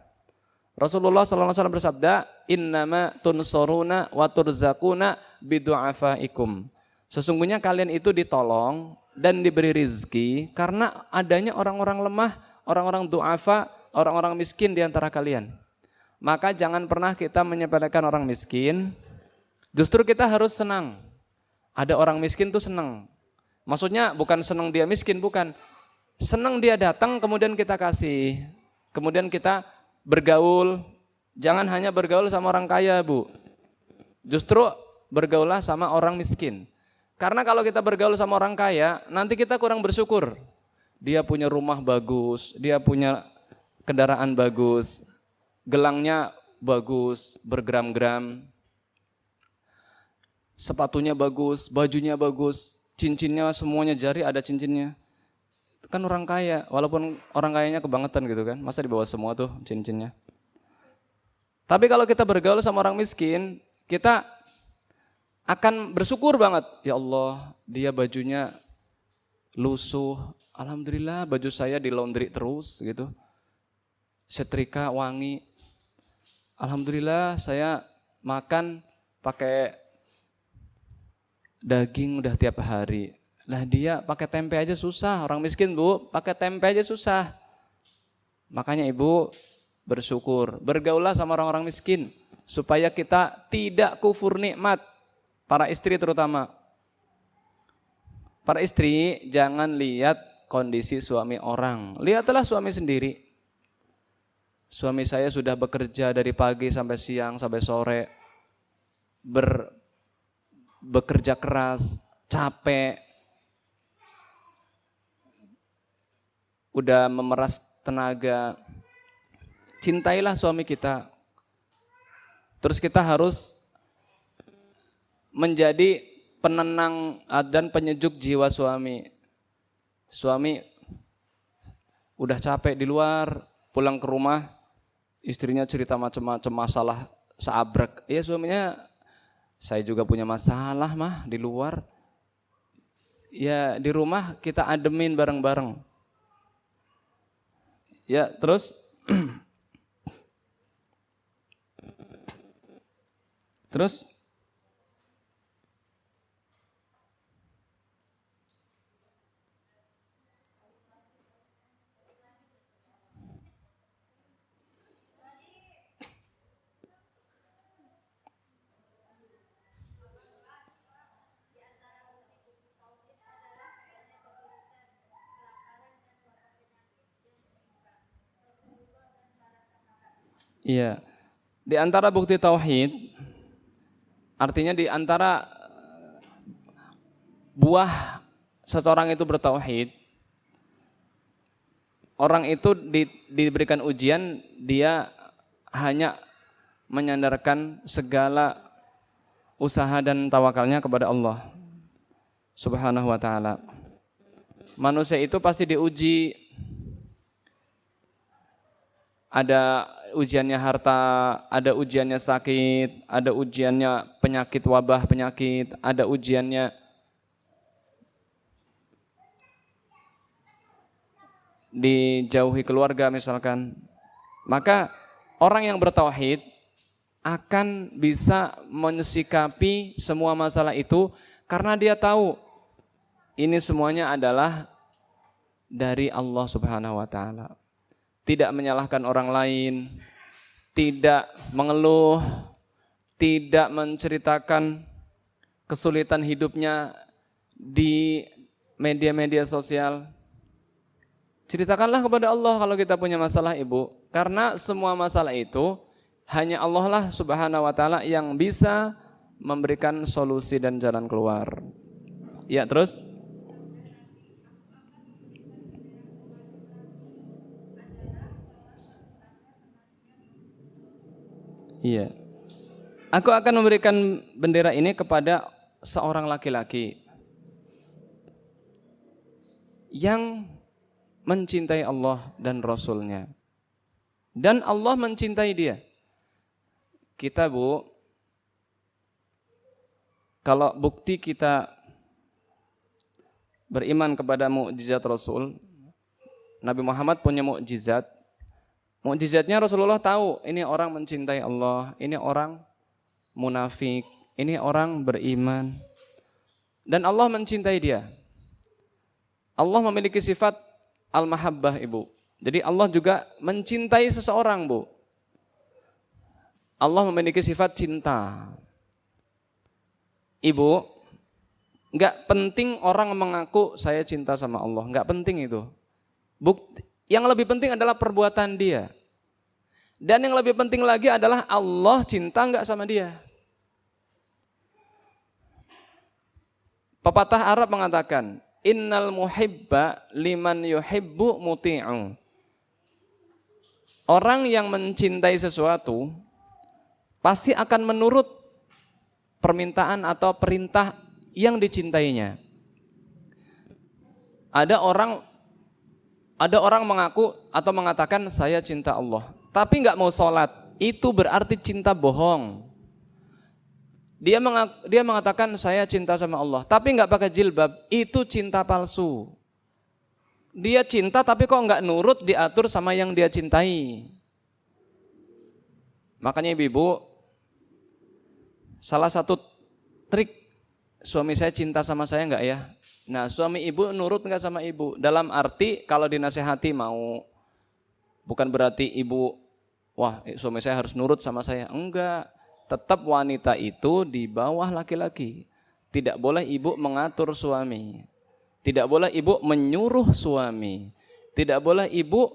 Rasulullah SAW bersabda, innama tunsoruna wa turzakuna bidu'afaikum. Sesungguhnya kalian itu ditolong dan diberi rizki karena adanya orang-orang lemah, orang-orang du'afa, orang-orang miskin di antara kalian. Maka jangan pernah kita menyepelekan orang miskin, justru kita harus senang. Ada orang miskin tuh senang. Maksudnya bukan senang dia miskin, bukan. Senang dia datang kemudian kita kasih. Kemudian kita bergaul. Jangan hanya bergaul sama orang kaya, Bu. Justru bergaullah sama orang miskin. Karena kalau kita bergaul sama orang kaya, nanti kita kurang bersyukur. Dia punya rumah bagus, dia punya kendaraan bagus, gelangnya bagus, bergram-gram. Sepatunya bagus, bajunya bagus, cincinnya semuanya jari ada cincinnya. Itu kan orang kaya, walaupun orang kayanya kebangetan gitu kan, masa dibawa semua tuh cincinnya. Tapi kalau kita bergaul sama orang miskin, kita akan bersyukur banget. Ya Allah, dia bajunya lusuh, alhamdulillah baju saya di laundry terus gitu. Setrika wangi. Alhamdulillah saya makan pakai daging udah tiap hari. Lah dia pakai tempe aja susah, orang miskin, Bu, pakai tempe aja susah. Makanya Ibu bersyukur, bergaullah sama orang-orang miskin supaya kita tidak kufur nikmat. Para istri terutama. Para istri jangan lihat kondisi suami orang, lihatlah suami sendiri. Suami saya sudah bekerja dari pagi sampai siang sampai sore, bekerja keras, capek, udah memeras tenaga. Cintailah suami kita. Terus kita harus menjadi penenang dan penyejuk jiwa suami. Suami udah capek di luar, pulang ke rumah, istrinya cerita macam-macam masalah seabrek. Ya suaminya, saya juga punya masalah mah di luar. Ya di rumah kita ademin bareng-bareng. Ya terus terus iya, di antara bukti tauhid Artinya di antara buah seseorang itu bertauhid, orang itu diberikan ujian, dia hanya menyandarkan segala usaha dan tawakalnya kepada Allah Subhanahu wa ta'ala. Manusia itu pasti diuji, ada ujiannya harta, ada ujiannya sakit, ada ujiannya penyakit, wabah penyakit, ada ujiannya dijauhi keluarga misalkan. Maka orang yang bertauhid akan bisa mensikapi semua masalah itu karena dia tahu ini semuanya adalah dari Allah Subhanahu wa ta'ala. Tidak menyalahkan orang lain, tidak mengeluh, tidak menceritakan kesulitan hidupnya di media-media sosial. Ceritakanlah kepada Allah kalau kita punya masalah, Ibu. Karena semua masalah itu hanya Allah lah Subhanahu wa ta'ala yang bisa memberikan solusi dan jalan keluar. Ya, terus? Iya. Aku akan memberikan bendera ini kepada seorang laki-laki yang mencintai Allah dan Rasul-Nya. Dan Allah mencintai dia. Kita, Bu, kalau bukti kita beriman kepada mukjizat Rasul, Nabi Muhammad punya mukjizat. Mukjizatnya Rasulullah tahu, ini orang mencintai Allah, ini orang munafik, ini orang beriman. Dan Allah mencintai dia. Allah memiliki sifat al-mahabbah, Ibu. Jadi Allah juga mencintai seseorang, Bu. Allah memiliki sifat cinta. Ibu, enggak penting orang mengaku saya cinta sama Allah, enggak penting itu. Yang lebih penting adalah perbuatan dia. Dan yang lebih penting lagi adalah Allah cinta enggak sama dia. Pepatah Arab mengatakan, innal muhibba liman yuhibbu muti'u. Orang yang mencintai sesuatu pasti akan menurut permintaan atau perintah yang dicintainya. Ada orang mengaku atau mengatakan saya cinta Allah, tapi nggak mau sholat, itu berarti cinta bohong. Dia mengatakan saya cinta sama Allah, tapi nggak pakai jilbab, itu cinta palsu. Dia cinta tapi kok nggak nurut diatur sama yang dia cintai. Makanya ibu-ibu, salah satu trik suami saya cinta sama saya nggak ya? Nah, suami ibu nurut nggak sama ibu? Dalam arti kalau dinasehati mau, bukan berarti ibu, wah suami saya harus nurut sama saya. Enggak, tetap wanita itu di bawah laki-laki. Tidak boleh ibu mengatur suami. Tidak boleh ibu menyuruh suami. Tidak boleh ibu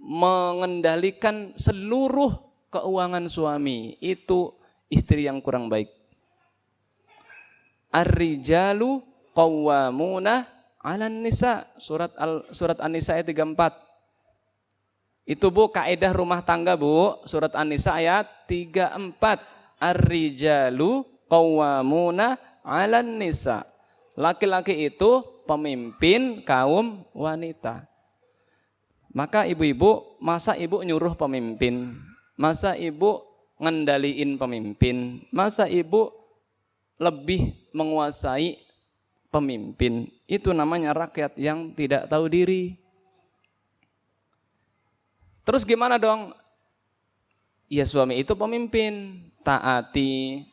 mengendalikan seluruh keuangan suami. Itu istri yang kurang baik. Ar-rijalu qawwamuna 'alan nisa, surat An-Nisa ayat 34. Itu Bu kaidah rumah tangga Bu, surat An-Nisa ayat 34. Ar-rijalu qawwamuna 'alan nisa. Laki-laki itu pemimpin kaum wanita. Maka ibu-ibu, masa ibu nyuruh pemimpin? Masa ibu ngendaliin pemimpin? Masa ibu lebih menguasai pemimpin? Itu namanya rakyat yang tidak tahu diri. Terus gimana dong? Ya suami itu pemimpin, taati,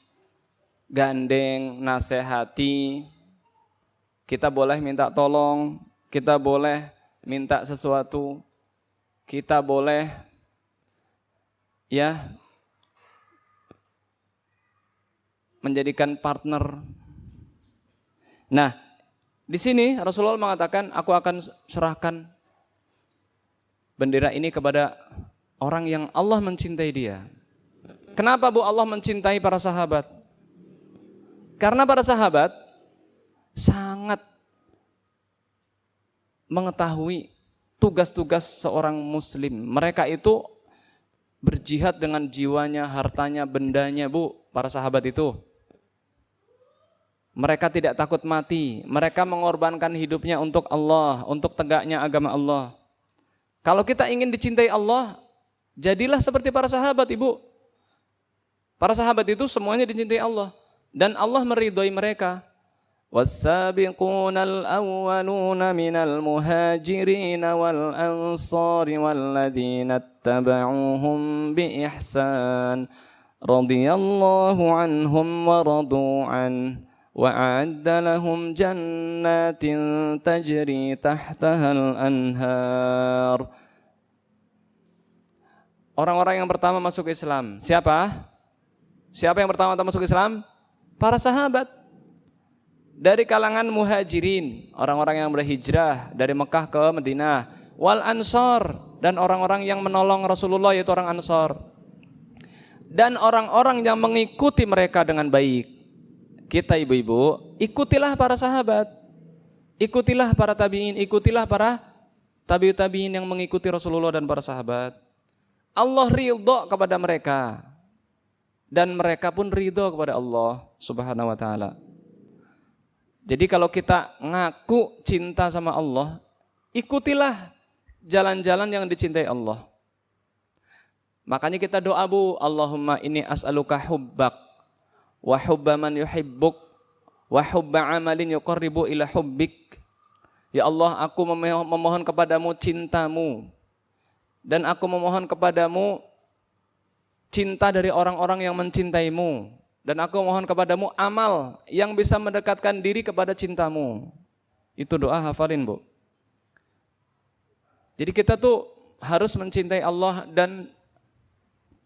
gandeng, nasehati. Kita boleh minta tolong, kita boleh minta sesuatu, kita boleh ya menjadikan partner. Nah, di sini Rasulullah mengatakan, aku akan serahkan bendera ini kepada orang yang Allah mencintai dia. Kenapa Bu Allah mencintai para sahabat? Karena para sahabat sangat mengetahui tugas-tugas seorang muslim. Mereka itu berjihad dengan jiwanya, hartanya, bendanya, Bu, para sahabat itu. Mereka tidak takut mati, mereka mengorbankan hidupnya untuk Allah, untuk tegaknya agama Allah. Kalau kita ingin dicintai Allah, jadilah seperti para sahabat, Ibu. Para sahabat itu semuanya dicintai Allah dan Allah meridhoi mereka. والسابقون الأولون من المهاجرين والأنصار والذين اتبعوهم بإحسان رضي الله عنهم ورضوا عنه وأعد لهم جنات تجري تحتها الأنهار. Orang-orang yang pertama masuk Islam, siapa? Siapa yang pertama masuk Islam? Para sahabat. Dari kalangan muhajirin, orang-orang yang berhijrah dari Mekah ke Madinah, wal ansor, dan orang-orang yang menolong Rasulullah yaitu orang Ansor, dan orang-orang yang mengikuti mereka dengan baik. Kita ibu-ibu, ikutilah para sahabat, ikutilah para tabi'in, ikutilah para tabi'ut tabi'in yang mengikuti Rasulullah dan para sahabat. Allah ridho kepada mereka dan mereka pun ridho kepada Allah Subhanahu wa taala. Jadi kalau kita ngaku cinta sama Allah, ikutilah jalan-jalan yang dicintai Allah. Makanya kita doa, Bu, Allahumma inni as'aluka hubbak wa hubba man yuhibbuk wa hubba amalin yuqarribu ila hubbik. Ya Allah, aku memohon kepadamu cintamu dan aku memohon kepadamu cinta dari orang-orang yang mencintaimu. Dan aku mohon kepadamu amal yang bisa mendekatkan diri kepada cintamu. Itu doa hafalin, Bu. Jadi kita tuh harus mencintai Allah dan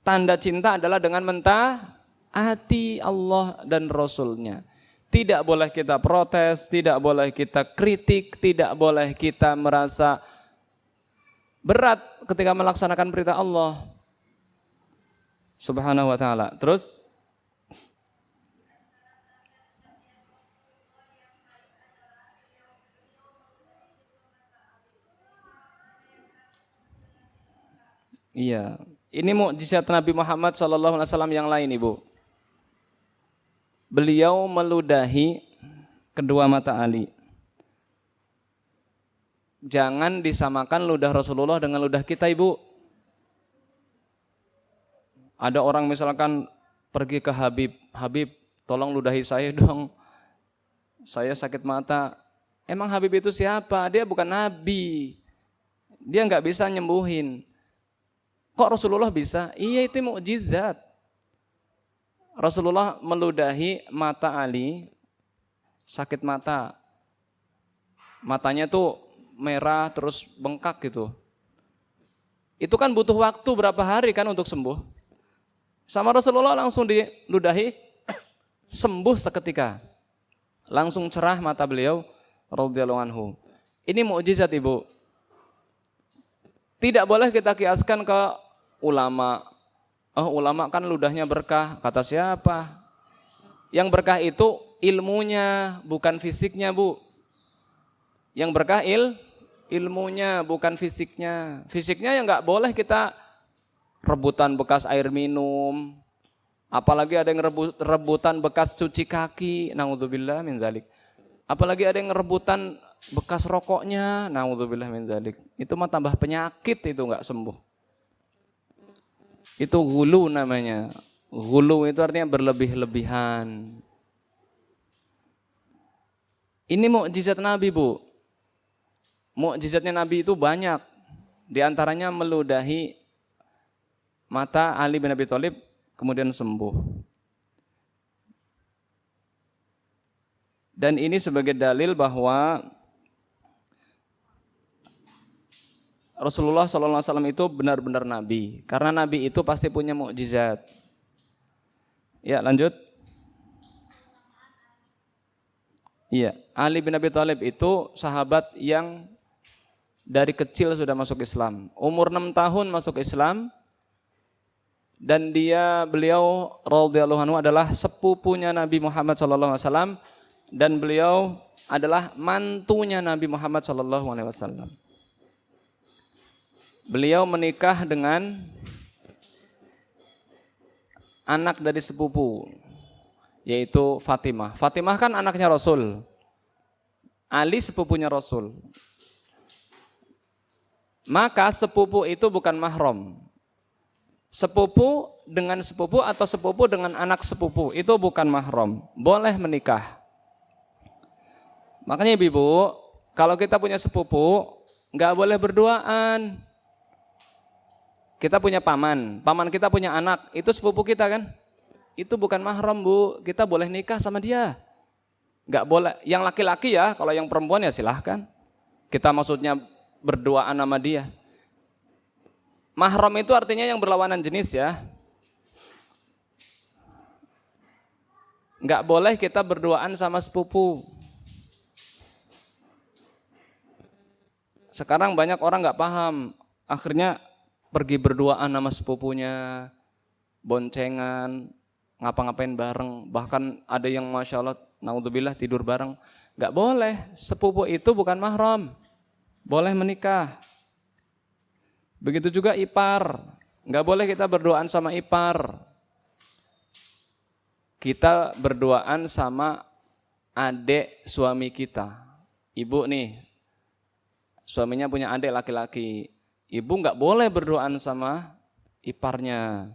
tanda cinta adalah dengan mentaati Allah dan Rasulnya. Tidak boleh kita protes, tidak boleh kita kritik, tidak boleh kita merasa berat ketika melaksanakan perintah Allah Subhanahu wa ta'ala. Terus iya, ini mukjizat Nabi Muhammad SAW yang lain, Ibu. Beliau meludahi kedua mata Ali. Jangan disamakan ludah Rasulullah dengan ludah kita, Ibu. Ada orang misalkan pergi ke Habib, Habib tolong ludahi saya dong, saya sakit mata. Emang Habib itu siapa? Dia bukan Nabi, dia nggak bisa nyembuhin. Kok Rasulullah bisa? Iya, itu mukjizat. Rasulullah meludahi mata Ali, sakit mata. Matanya tuh merah terus bengkak gitu. Itu kan butuh waktu berapa hari kan untuk sembuh. Sama Rasulullah langsung diludahi, sembuh seketika. Langsung cerah mata beliau radhiyallahu anhu. Ini mukjizat, Ibu. Tidak boleh kita kiaskan ke ulama. Oh, ulama kan ludahnya berkah. Kata siapa? Yang berkah itu ilmunya, bukan fisiknya, Bu. Yang berkah ilmunya, bukan fisiknya. Fisiknya ya nggak boleh kita rebutan bekas air minum. Apalagi ada yang rebutan bekas cuci kaki. Naudzubillah min dzalik. Apalagi ada yang rebutan bekas rokoknya, naudzubillah min dzalik. Itu mah tambah penyakit, itu enggak sembuh. Itu ghulu namanya. Ghulu itu artinya berlebih-lebihan. Ini mukjizat Nabi, Bu. Mukjizatnya Nabi itu banyak. Di antaranya meludahi mata Ali bin Abi Thalib kemudian sembuh. Dan ini sebagai dalil bahwa Rasulullah SAW itu benar-benar Nabi. Karena Nabi itu pasti punya mukjizat. Ya, lanjut. Iya, Ali bin Abi Thalib itu sahabat yang dari kecil sudah masuk Islam. Umur 6 tahun masuk Islam. dan beliau radhiyallahu anhu adalah sepupunya Nabi Muhammad sallallahu alaihi wasallam dan beliau adalah mantunya Nabi Muhammad sallallahu alaihi wasallam. Beliau menikah dengan anak dari sepupu yaitu Fatimah. Fatimah kan anaknya Rasul. Ali sepupunya Rasul. Maka sepupu itu bukan mahram. Sepupu dengan sepupu atau sepupu dengan anak sepupu itu bukan mahram, boleh menikah. Makanya ibu, kalau kita punya sepupu nggak boleh berduaan. Kita punya paman kita punya anak, itu sepupu kita kan? Itu bukan mahram Bu, kita boleh nikah sama dia. Nggak boleh, yang laki-laki ya, kalau yang perempuan ya silahkan. Kita maksudnya berduaan sama dia. Mahram itu artinya yang berlawanan jenis ya. Nggak boleh kita berduaan sama sepupu. Sekarang banyak orang nggak paham, akhirnya pergi berduaan sama sepupunya, boncengan, ngapa-ngapain bareng. Bahkan ada yang Masya Allah, naudzubillah tidur bareng. Nggak boleh, sepupu itu bukan mahram. Boleh menikah. Begitu juga ipar, nggak boleh kita berduaan sama ipar. Kita berduaan sama adik suami kita. Ibu nih, suaminya punya adik laki-laki. Ibu nggak boleh berduaan sama iparnya.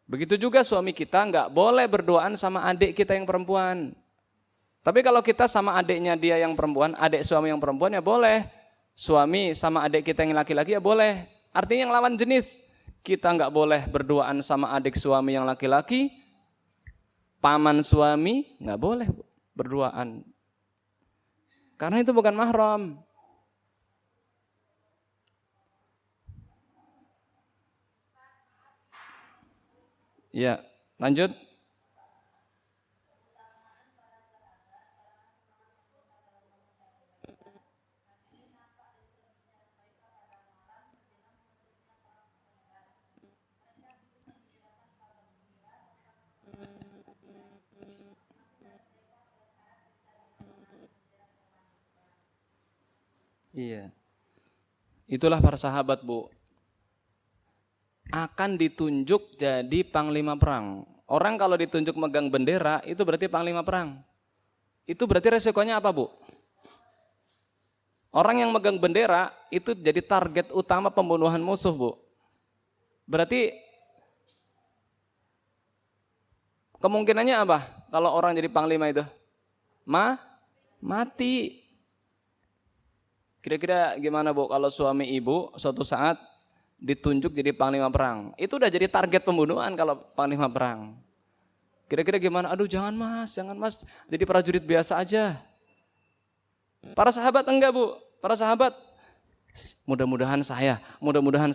Begitu juga suami kita nggak boleh berduaan sama adik kita yang perempuan. Tapi kalau kita sama adiknya dia yang perempuan, adik suami yang perempuan ya boleh. Suami sama adik kita yang laki-laki ya boleh. Artinya yang lawan jenis. Kita nggak boleh berduaan sama adik suami yang laki-laki. Paman suami nggak boleh berduaan. Karena itu bukan mahram. Ya, lanjut. Iya. Itulah para sahabat, Bu. Akan ditunjuk jadi panglima perang. Orang kalau ditunjuk megang bendera itu berarti panglima perang. Itu berarti resikonya apa, Bu? Orang yang megang bendera itu jadi target utama pembunuhan musuh, Bu. Berarti kemungkinannya apa kalau orang jadi panglima itu? Mati. Kira-kira gimana Bu kalau suami ibu suatu saat ditunjuk jadi panglima perang? Itu udah jadi target pembunuhan kalau panglima perang. Kira-kira gimana? Aduh jangan mas, jadi prajurit biasa aja. Para sahabat enggak Bu, para sahabat mudah-mudahan saya, mudah-mudahan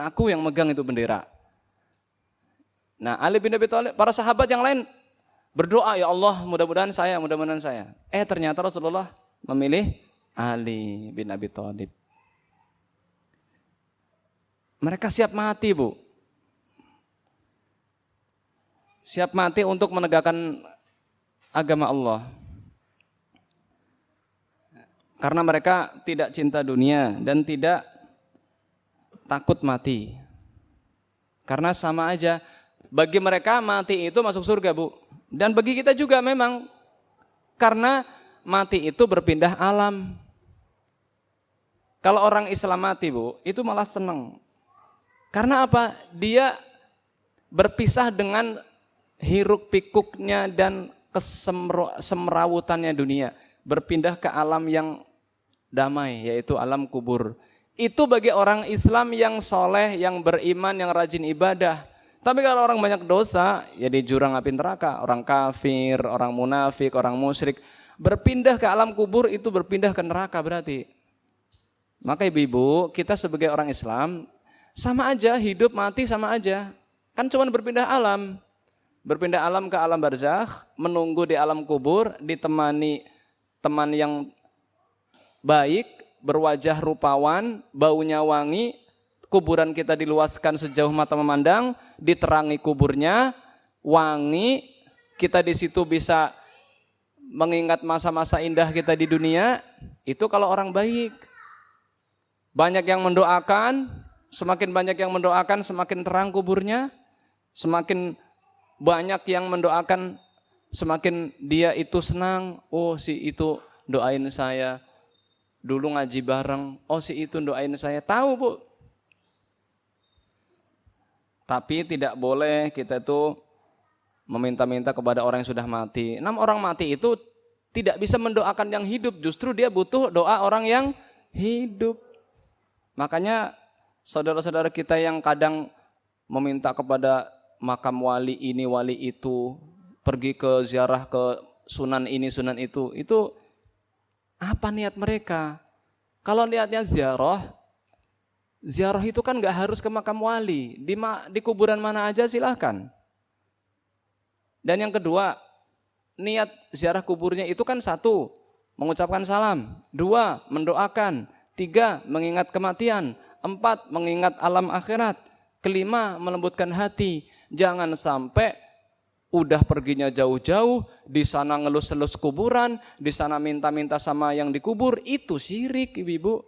aku yang megang itu bendera. Nah Ali bin Abi Thalib, para sahabat yang lain berdoa, ya Allah mudah-mudahan saya. Ternyata Rasulullah memilih Ali bin Abi Thalib. Mereka siap mati Bu. Siap mati untuk menegakkan agama Allah. Karena mereka tidak cinta dunia dan tidak takut mati. Karena sama aja, bagi mereka mati itu masuk surga Bu. Dan bagi kita juga memang, karena mati itu berpindah alam. Kalau orang Islam mati Bu, itu malah senang. Karena apa? Dia berpisah dengan hiruk pikuknya dan kesemrawutannya dunia. Berpindah ke alam yang damai, yaitu alam kubur. Itu bagi orang Islam yang soleh, yang beriman, yang rajin ibadah. Tapi kalau orang banyak dosa, ya di jurang api neraka. Orang kafir, orang munafik, orang musyrik. Berpindah ke alam kubur itu berpindah ke neraka berarti. Maka ibu-ibu, kita sebagai orang Islam, sama aja, hidup mati sama aja. Kan cuma berpindah alam. Berpindah alam ke alam barzakh, menunggu di alam kubur, ditemani teman yang baik, berwajah rupawan, baunya wangi, kuburan kita diluaskan sejauh mata memandang, diterangi kuburnya, wangi, kita di situ bisa mengingat masa-masa indah kita di dunia, itu kalau orang baik. Banyak yang mendoakan, semakin banyak yang mendoakan, semakin terang kuburnya, semakin banyak yang mendoakan, semakin dia itu senang, oh si itu doain saya, dulu ngaji bareng, oh si itu doain saya, tahu Bu. Tapi tidak boleh kita itu meminta-minta kepada orang yang sudah mati. Orang mati itu tidak bisa mendoakan yang hidup, justru dia butuh doa orang yang hidup. Makanya saudara-saudara kita yang kadang meminta kepada makam wali ini, wali itu, pergi ke ziarah ke sunan ini, sunan itu apa niat mereka? Kalau niatnya ziarah itu kan nggak harus ke makam wali, di kuburan mana aja silahkan. Dan yang kedua, niat ziarah kuburnya itu kan satu, mengucapkan salam, dua, mendoakan, tiga, mengingat kematian, empat, mengingat alam akhirat, kelima, melembutkan hati. Jangan sampai udah perginya jauh-jauh, di sana ngelus-elus kuburan, di sana minta-minta sama yang dikubur, itu syirik ibu-ibu.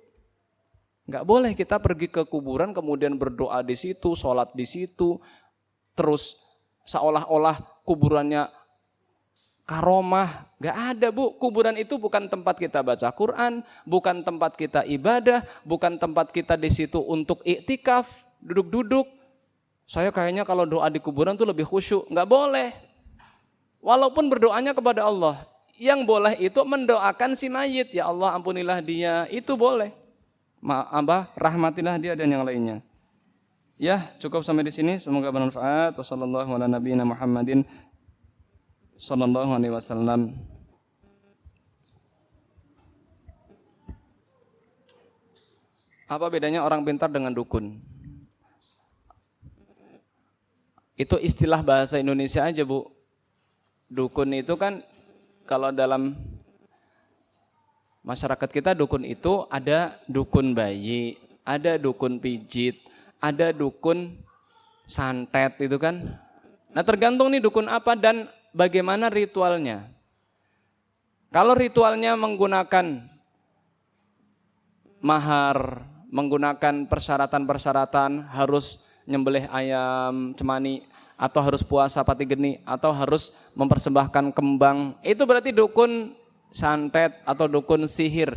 Nggak boleh kita pergi ke kuburan kemudian berdoa di situ, sholat di situ, terus seolah-olah kuburannya karomah. Nggak ada Bu, kuburan itu bukan tempat kita baca Quran, bukan tempat kita ibadah, bukan tempat kita di situ untuk iktikaf, duduk-duduk. Saya kayaknya kalau doa di kuburan tuh lebih khusyuk. Nggak boleh. Walaupun berdoanya kepada Allah, yang boleh itu mendoakan si mayit, ya Allah ampunilah dia, itu boleh. Rahmatilah dia dan yang lainnya. Ya, cukup sampai di sini. Semoga bermanfaat. Wassallallahu ala nabiyina Muhammadin sallallahu alaihi wasallam. Apa bedanya orang pintar dengan dukun? Itu istilah bahasa Indonesia aja Bu. Dukun itu kan kalau dalam masyarakat kita, dukun itu ada dukun bayi, ada dukun pijit, ada dukun santet itu kan. Nah tergantung nih dukun apa dan bagaimana ritualnya. Kalau ritualnya menggunakan mahar, menggunakan persyaratan-persyaratan, harus nyembelih ayam cemani, atau harus puasa pati geni, atau harus mempersembahkan kembang, itu berarti dukun santet atau dukun sihir.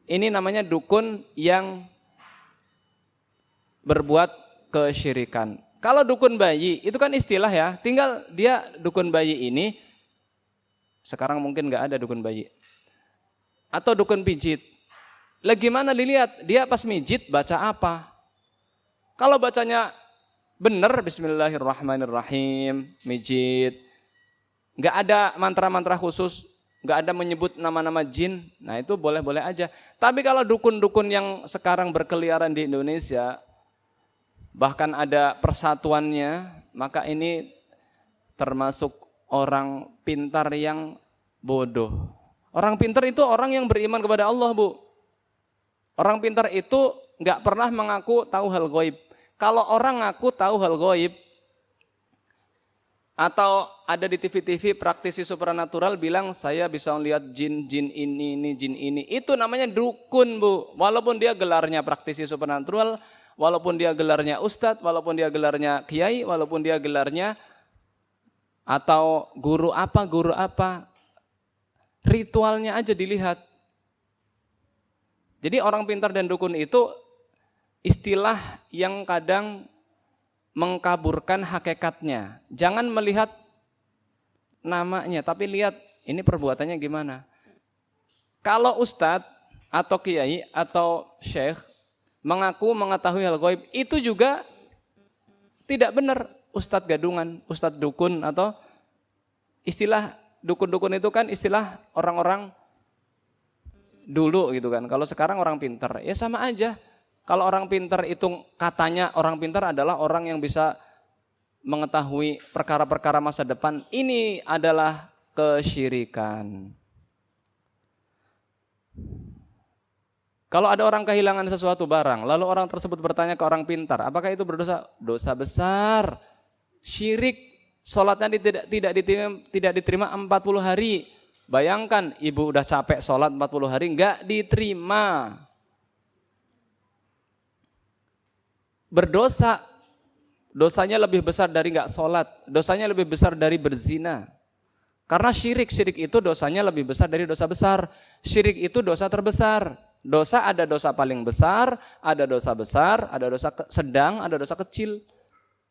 Ini namanya dukun yang berbuat kesyirikan. Kalau dukun bayi itu kan istilah ya, tinggal dia dukun bayi ini, sekarang mungkin nggak ada dukun bayi. Atau dukun pijit. Lah gimana dilihat, dia pas mijit baca apa? Kalau bacanya benar, bismillahirrahmanirrahim, mijit, nggak ada mantra-mantra khusus, nggak ada menyebut nama-nama jin, nah itu boleh-boleh aja. Tapi kalau dukun-dukun yang sekarang berkeliaran di Indonesia, bahkan ada persatuannya, maka ini termasuk orang pintar yang bodoh. Orang pintar itu orang yang beriman kepada Allah Bu. Orang pintar itu nggak pernah mengaku tahu hal gaib. Kalau orang ngaku tahu hal gaib, atau ada di TV-TV praktisi supranatural bilang saya bisa melihat jin ini, jin ini. Itu namanya dukun Bu. Walaupun dia gelarnya praktisi supranatural, walaupun dia gelarnya ustadz, walaupun dia gelarnya kiai, walaupun dia gelarnya atau guru apa. Ritualnya aja dilihat. Jadi orang pintar dan dukun itu istilah yang kadang mengkaburkan hakikatnya. Jangan melihat namanya, tapi lihat ini perbuatannya gimana. Kalau ustadz atau kiai atau syekh mengaku mengetahui hal gaib, itu juga tidak benar. Ustadz gadungan, ustadz dukun, atau istilah dukun-dukun itu kan istilah orang-orang dulu gitu kan. Kalau sekarang orang pintar, ya sama aja. Kalau orang pintar itu katanya orang pintar adalah orang yang bisa mengetahui perkara-perkara masa depan. Ini adalah kesyirikan. Kalau ada orang kehilangan sesuatu barang, lalu orang tersebut bertanya ke orang pintar, apakah itu berdosa? Dosa besar. Syirik, sholatnya tidak diterima 40 hari. Bayangkan ibu udah capek sholat 40 hari, enggak diterima. Berdosa, dosanya lebih besar dari enggak sholat, dosanya lebih besar dari berzina. Karena syirik itu dosanya lebih besar dari dosa besar. Syirik itu dosa terbesar. Dosa ada dosa paling besar, ada dosa besar, ada dosa sedang, ada dosa kecil.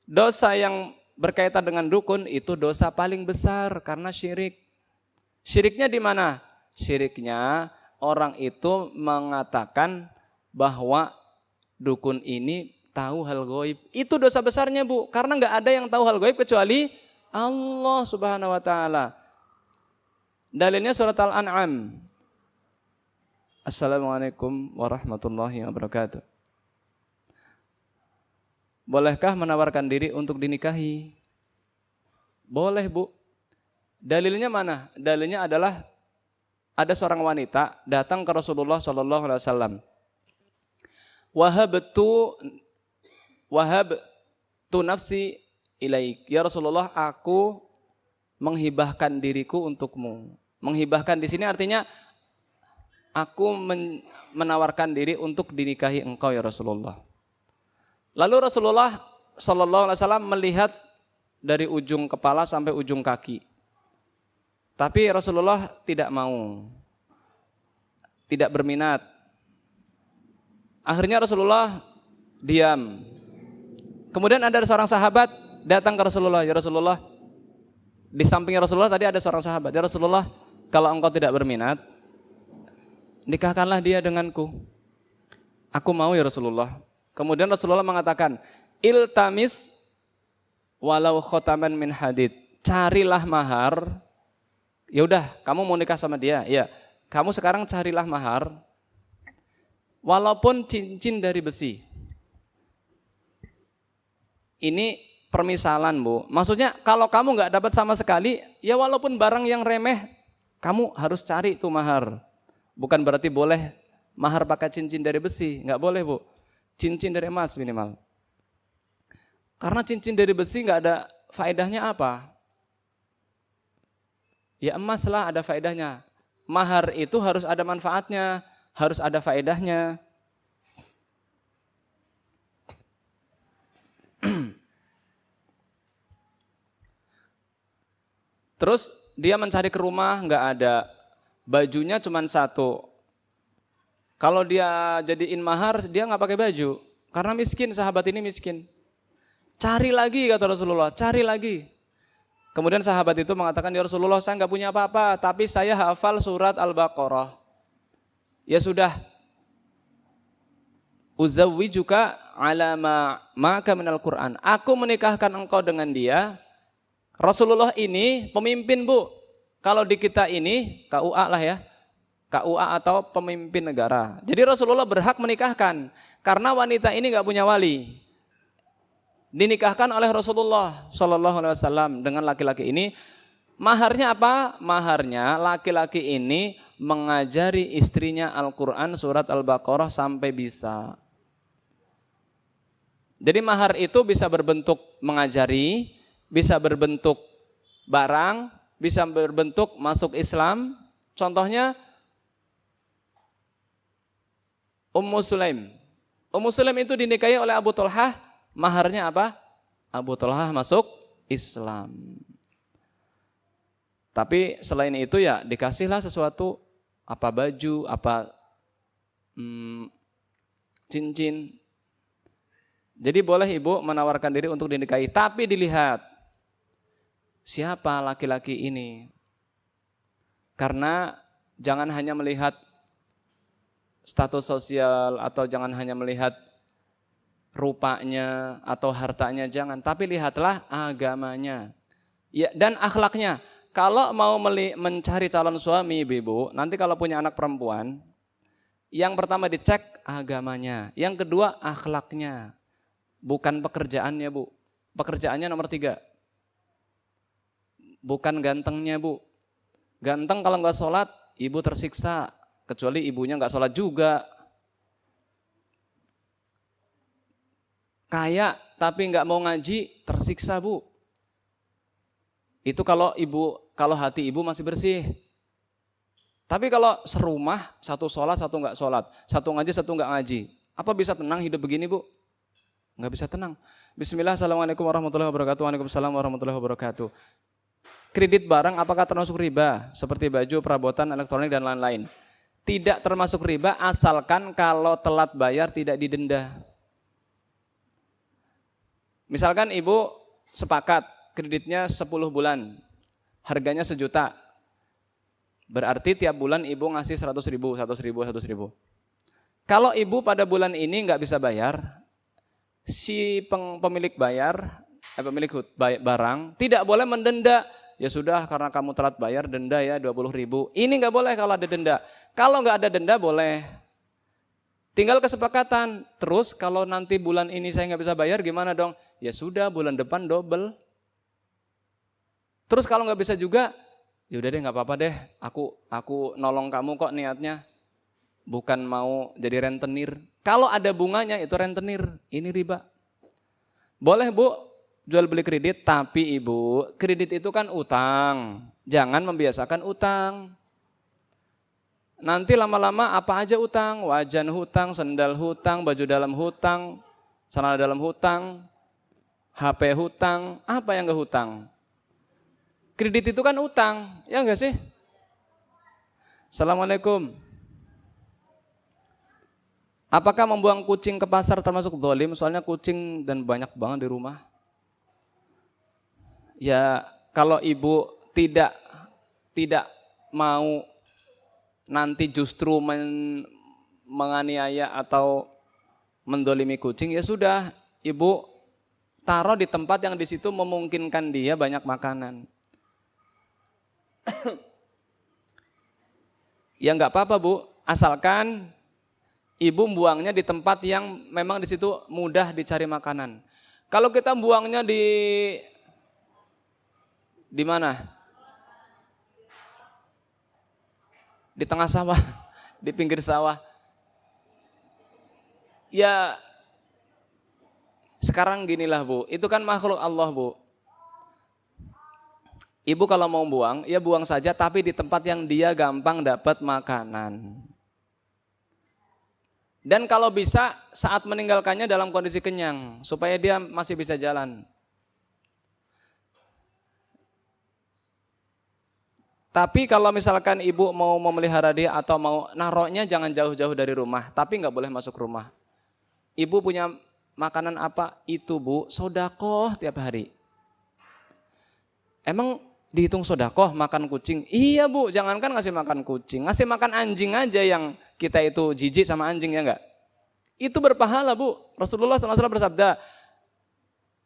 Dosa yang berkaitan dengan dukun itu dosa paling besar karena syirik. Syiriknya di mana? Syiriknya orang itu mengatakan bahwa dukun ini tahu hal gaib. Itu dosa besarnya, Bu, karena nggak ada yang tahu hal gaib kecuali Allah Subhanahu wa taala. Dalilnya surat Al-An'am. Assalamualaikum warahmatullahi wabarakatuh. Bolehkah menawarkan diri untuk dinikahi? Boleh, Bu. Dalilnya mana? Dalilnya adalah ada seorang wanita datang ke Rasulullah sallallahu alaihi wasallam. Wahabtu nafsi ilaik. Ya Rasulullah, aku menghibahkan diriku untukmu. Menghibahkan di sini artinya aku menawarkan diri untuk dinikahi engkau ya Rasulullah. Lalu Rasulullah sallallahu alaihi wasallam melihat dari ujung kepala sampai ujung kaki. Tapi Rasulullah tidak mau. Tidak berminat. Akhirnya Rasulullah diam. Kemudian ada seorang sahabat datang ke Rasulullah, ya Rasulullah. Di sampingnya Rasulullah tadi ada seorang sahabat, ya Rasulullah, kalau engkau tidak berminat, nikahkanlah dia denganku. Aku mau ya Rasulullah. Kemudian Rasulullah mengatakan, iltamis walau khotaman min hadid. Carilah mahar. Ya udah, kamu mau nikah sama dia. Ya, kamu sekarang carilah mahar. Walaupun cincin dari besi. Ini permisalan, Bu. Maksudnya kalau kamu nggak dapat sama sekali, ya walaupun barang yang remeh, kamu harus cari itu mahar. Bukan berarti boleh mahar pakai cincin dari besi, nggak boleh, Bu. Cincin dari emas minimal. Karena cincin dari besi nggak ada faedahnya apa? Ya emas lah ada faedahnya. Mahar itu harus ada manfaatnya, harus ada faedahnya. Terus dia mencari ke rumah nggak ada, bajunya cuma satu. Kalau dia jadiin mahar, dia nggak pakai baju, karena miskin, sahabat ini miskin. Cari lagi kata Rasulullah, cari lagi. Kemudian sahabat itu mengatakan, ya Rasulullah, saya nggak punya apa-apa, tapi saya hafal surat Al-Baqarah. Ya sudah, uzawwijuka ala ma'aka minal Qur'an. Aku menikahkan engkau dengan dia. Rasulullah ini pemimpin, Bu. Kalau di kita ini KUA lah ya, KUA atau pemimpin negara. Jadi Rasulullah berhak menikahkan karena wanita ini nggak punya wali. Dinikahkan oleh Rasulullah Shallallahu Alaihi Wasallam dengan laki-laki ini. Maharnya apa? Maharnya laki-laki ini mengajari istrinya Al-Quran surat Al-Baqarah sampai bisa. Jadi mahar itu bisa berbentuk mengajari, bisa berbentuk barang, bisa berbentuk masuk Islam. Contohnya Ummu Sulaim. Ummu Sulaim itu dinikahi oleh Abu Talhah. Maharnya apa? Abu Talhah masuk Islam. Tapi selain itu ya dikasihlah sesuatu, apa baju, apa cincin. Jadi boleh ibu menawarkan diri untuk dinikahi, tapi dilihat siapa laki-laki ini. Karena jangan hanya melihat status sosial atau jangan hanya melihat rupanya atau hartanya, jangan, tapi lihatlah agamanya ya, dan akhlaknya. Kalau mau mencari calon suami ibu, nanti kalau punya anak perempuan, yang pertama dicek agamanya, yang kedua akhlaknya, bukan pekerjaannya, Bu. Pekerjaannya nomor 3, bukan gantengnya, Bu. Ganteng kalau nggak sholat ibu tersiksa, kecuali ibunya nggak sholat juga. kaya tapi nggak mau ngaji, tersiksa Bu. Itu kalau hati ibu masih bersih. Tapi kalau serumah, satu sholat, satu nggak sholat, satu ngaji, satu nggak ngaji, apa bisa tenang hidup begini Bu? Nggak bisa tenang. Bismillah, assalamualaikum warahmatullahi wabarakatuh. Waalaikumsalam warahmatullahi wabarakatuh. Kredit barang apakah termasuk riba? Seperti baju, perabotan, elektronik, dan lain-lain. Tidak termasuk riba asalkan kalau telat bayar tidak didenda. Misalkan ibu sepakat kreditnya 10 bulan, harganya 1 juta. Berarti tiap bulan ibu ngasih 100 ribu. Kalau ibu pada bulan ini nggak bisa bayar, si pemilik barang tidak boleh mendenda. Ya sudah, karena kamu telat bayar, denda ya 20 ribu. Ini nggak boleh kalau ada denda. Kalau nggak ada denda boleh. Tinggal kesepakatan. Terus kalau nanti bulan ini saya nggak bisa bayar gimana dong? Ya sudah, bulan depan double. Terus kalau nggak bisa juga, ya udah deh nggak apa-apa deh. Aku nolong kamu kok niatnya. Bukan mau jadi rentenir. Kalau ada bunganya itu rentenir. Ini riba. Boleh Bu. Jual beli kredit, tapi ibu, kredit itu kan utang. Jangan membiasakan utang. Nanti lama-lama apa aja utang, wajan hutang, sendal hutang, baju dalam hutang, celana dalam hutang, HP hutang, apa yang enggak hutang? Kredit itu kan utang, ya enggak sih? Assalamualaikum. Apakah membuang kucing ke pasar termasuk zalim? Soalnya kucing dan banyak banget di rumah. Ya kalau ibu tidak mau nanti justru menganiaya atau mendolimi kucing, ya sudah ibu taruh di tempat yang di situ memungkinkan dia banyak makanan. Ya nggak apa-apa Bu, asalkan ibu buangnya di tempat yang memang di situ mudah dicari makanan. Kalau kita buangnya di mana? Di tengah sawah, di pinggir sawah. Ya sekarang ginilah Bu, itu kan makhluk Allah Bu. Ibu kalau mau buang, ya buang saja tapi di tempat yang dia gampang dapat makanan. Dan kalau bisa saat meninggalkannya dalam kondisi kenyang, supaya dia masih bisa jalan. Tapi kalau misalkan ibu mau memelihara dia atau mau naroknya jangan jauh-jauh dari rumah, tapi nggak boleh masuk rumah. Ibu punya makanan apa? Itu Bu, sodakoh tiap hari. Emang dihitung sodakoh makan kucing? Iya Bu, jangankan ngasih makan kucing, ngasih makan anjing aja yang kita itu jijik sama anjing, ya enggak? Itu berpahala Bu. Rasulullah SAW bersabda,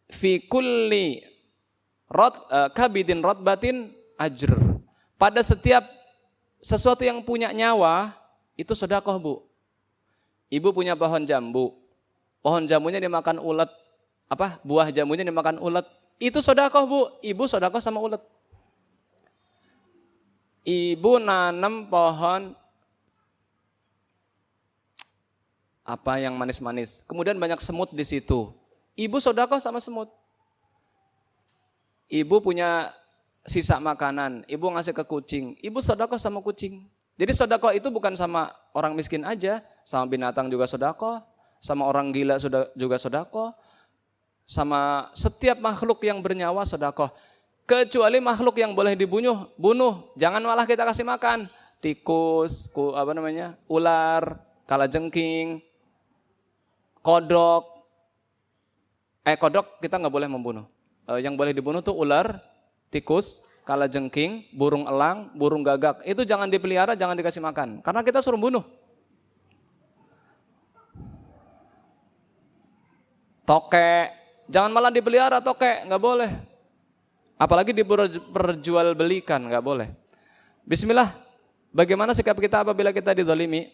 fi kulli kabidin rotbatin ajr. Pada setiap sesuatu yang punya nyawa, itu sedekah Bu. Ibu punya pohon jambu. Pohon jambunya dimakan ulet. Buah jambunya dimakan ulet. Itu sedekah Bu. Ibu sedekah sama ulet. Ibu nanam pohon yang manis-manis. Kemudian banyak semut di situ. Ibu sedekah sama semut. Ibu punya sisa makanan, ibu ngasih ke kucing, ibu sedekah sama kucing. Jadi sedekah itu bukan sama orang miskin aja, sama binatang juga sedekah, sama orang gila juga sedekah, sama setiap makhluk yang bernyawa sedekah. Kecuali makhluk yang boleh bunuh, jangan malah kita kasih makan. Tikus, ular, kalajengking, kodok. Kodok kita nggak boleh membunuh. Yang boleh dibunuh tuh ular, tikus, kalajengking, burung elang, burung gagak. Itu jangan dipelihara, jangan dikasih makan. Karena kita suruh bunuh. Tokek, jangan malah dipelihara tokek, nggak boleh. Apalagi diperjualbelikan, nggak boleh. Bismillah, bagaimana sikap kita apabila kita dizalimi?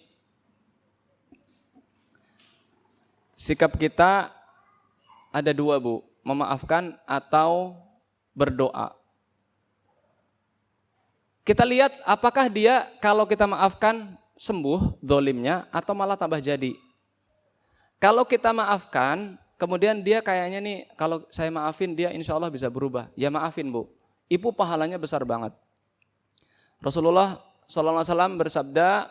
Sikap kita ada dua Bu, memaafkan atau berdoa. Kita lihat apakah dia kalau kita maafkan sembuh zalimnya atau malah tambah jadi. Kalau kita maafkan, kemudian dia kayaknya nih kalau saya maafin dia insya Allah bisa berubah. Ya maafin Bu, ibu pahalanya besar banget. Rasulullah SAW bersabda,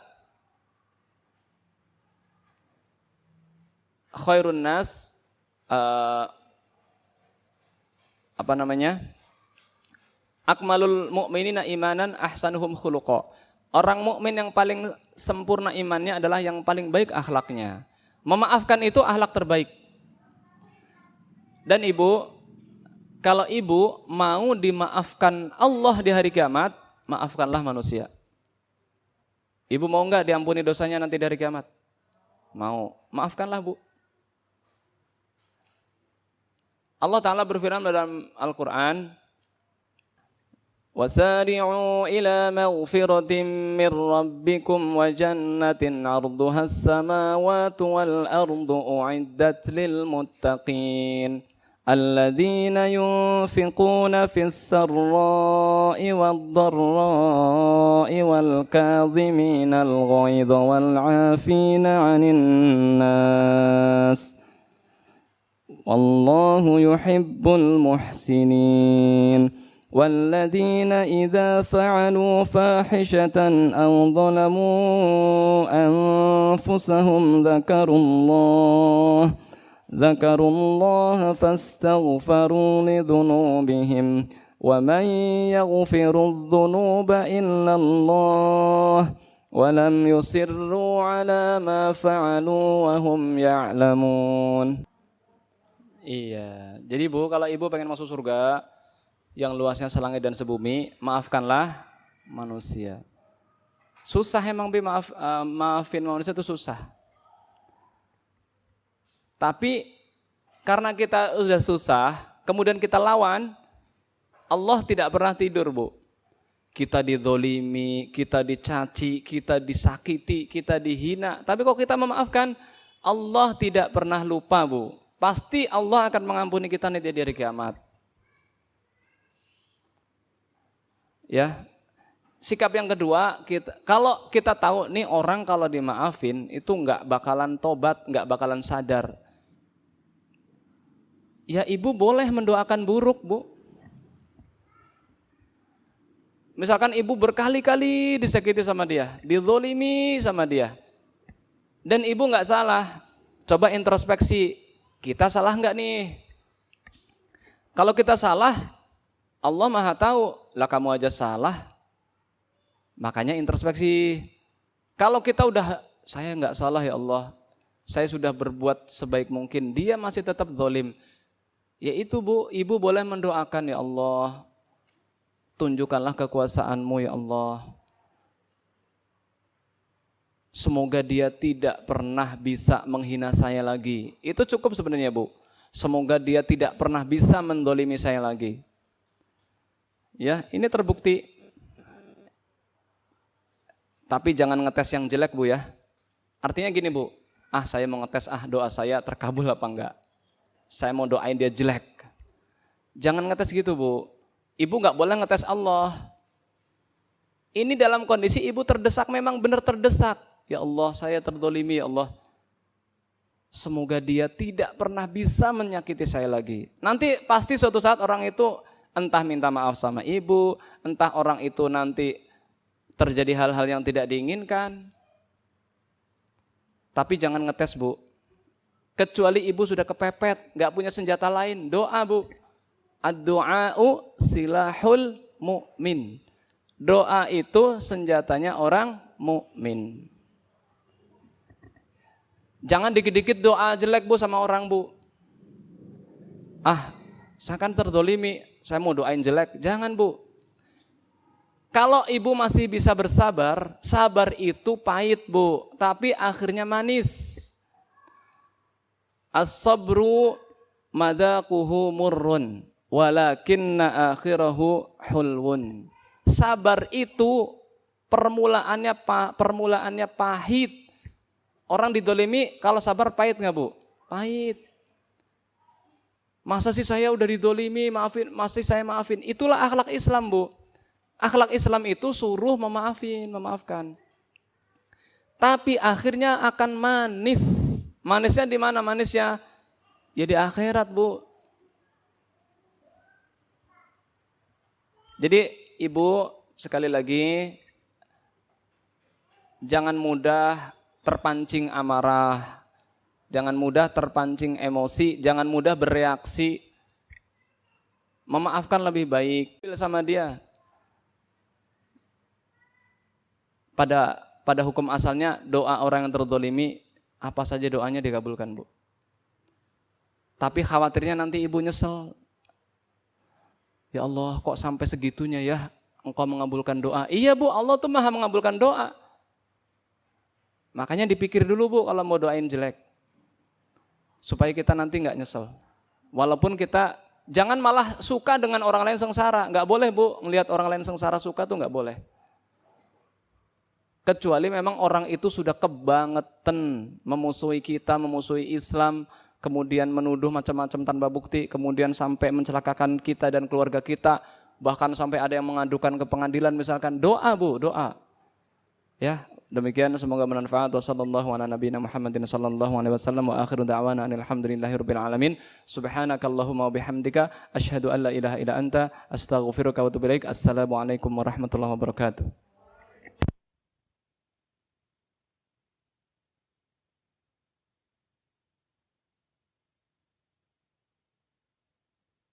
khairun nas akmalul mu'minina imanan ahsanuhum khuluqa. Orang mukmin yang paling sempurna imannya adalah yang paling baik akhlaknya. Memaafkan itu akhlak terbaik. Dan ibu, kalau ibu mau dimaafkan Allah di hari kiamat, maafkanlah manusia. Ibu mau enggak diampuni dosanya nanti di hari kiamat? Mau. Maafkanlah Bu. Allah Ta'ala berfirman dalam Al-Quran, وَسَارِعُوا إِلَى مَغْفِرَةٍ مِّن رَّبِّكُمْ وَجَنَّةٍ عَرْضُهَا السَّمَاوَاتُ وَالْأَرْضُ أُعِدَّتْ لِلْمُتَّقِينَ الَّذِينَ يُنفِقُونَ فِي السَّرَّاءِ وَالضَّرَّاءِ وَالْكَاظِمِينَ الْغَيْظَ وَالْعَافِينَ عَنِ النَّاسِ وَاللَّهُ يُحِبُّ الْمُحْسِنِينَ والذين إذا فعلوا فاحشة أو ظلموا أنفسهم ذكروا الله فاستغفروا لذنوبهم ومن يغفر الذنوب إلا الله ولم يصروا على ما فعلوا وهم يعلمون. Iya, jadi Bu, kalau ibu pengen masuk surga yang luasnya selangit dan sebumi, maafkanlah manusia. Susah emang maafin manusia itu susah. Tapi karena kita sudah susah, kemudian kita lawan, Allah tidak pernah tidur Bu. Kita dizolimi, kita dicaci, kita disakiti, kita dihina. Tapi kok kita memaafkan, Allah tidak pernah lupa Bu. Pasti Allah akan mengampuni kita nanti di hari kiamat. Ya, sikap yang kedua, kalau kita tahu nih orang kalau dimaafin itu nggak bakalan tobat, nggak bakalan sadar. Ya ibu boleh mendoakan buruk Bu. Misalkan ibu berkali-kali disakiti sama dia, dizolimi sama dia, dan ibu nggak salah, coba introspeksi, kita salah nggak nih? Kalau kita salah, Allah Maha tahu, lah kamu aja salah, makanya introspeksi. Kalau kita udah, saya nggak salah ya Allah, saya sudah berbuat sebaik mungkin, dia masih tetap zalim. Ya itu Bu, ibu boleh mendoakan, ya Allah, tunjukkanlah kekuasaan-Mu ya Allah. Semoga dia tidak pernah bisa menghina saya lagi. Itu cukup sebenarnya Bu. Semoga dia tidak pernah bisa mendolimi saya lagi. Ya, ini terbukti. Tapi jangan ngetes yang jelek Bu ya. Artinya gini Bu, saya mau ngetes doa saya terkabul apa enggak. Saya mau doain dia jelek. Jangan ngetes gitu Bu. Ibu enggak boleh ngetes Allah. Ini dalam kondisi ibu terdesak, memang benar terdesak. Ya Allah, saya terdolimi ya Allah. Semoga dia tidak pernah bisa menyakiti saya lagi. Nanti pasti suatu saat orang itu entah minta maaf sama ibu, entah orang itu nanti terjadi hal-hal yang tidak diinginkan. Tapi jangan ngetes Bu. Kecuali ibu sudah kepepet, gak punya senjata lain, doa Bu. Ad-du'a'u silahul mu'min. Doa itu senjatanya orang mukmin. Jangan dikit-dikit doa jelek Bu sama orang Bu. Saya kan terdolimi, saya mau doain jelek. Jangan Bu. Kalau ibu masih bisa bersabar, sabar itu pahit Bu, tapi akhirnya manis. As-sabru madzaquhu murrun, walakinna akhirahu hulwun. Sabar itu permulaannya pahit. Orang didolimi kalau sabar pahit nggak Bu? Pahit. Masa sih saya udah didolimi, maafin, masih saya maafin. Itulah akhlak Islam Bu. Akhlak Islam itu suruh memaafkan. Tapi akhirnya akan manis. Manisnya di mana manisnya? Ya di akhirat, Bu. Jadi ibu sekali lagi jangan mudah terpancing amarah, jangan mudah terpancing emosi, jangan mudah bereaksi. Memaafkan lebih baik sama dia. Pada hukum asalnya doa orang yang terzolimi apa saja doanya dikabulkan, Bu. Tapi khawatirnya nanti ibu nyesel. Ya Allah, kok sampai segitunya ya engkau mengabulkan doa. Iya, Bu, Allah tuh maha mengabulkan doa. Makanya dipikir dulu, Bu, kalau mau doain jelek. Supaya kita nanti nggak nyesel. Walaupun kita jangan malah suka dengan orang lain sengsara. Nggak boleh, Bu, ngelihat orang lain sengsara suka tuh nggak boleh. Kecuali memang orang itu sudah kebangetan memusuhi kita, memusuhi Islam, kemudian menuduh macam-macam tanpa bukti, kemudian sampai mencelakakan kita dan keluarga kita, bahkan sampai ada yang mengadukan ke pengadilan misalkan. Doa, Bu, doa. Ya, demikian semoga bermanfaat. Wassallallahu ala nabiyina Muhammadin sallallahu alaihi wasallam wa akhiru da'wana alhamdulillahirabbil alamin. Subhanakallahumma wa bihamdika asyhadu an la ilaha illa anta astaghfiruka wa atubu ilaik. Assalamualaikum warahmatullahi wabarakatuh.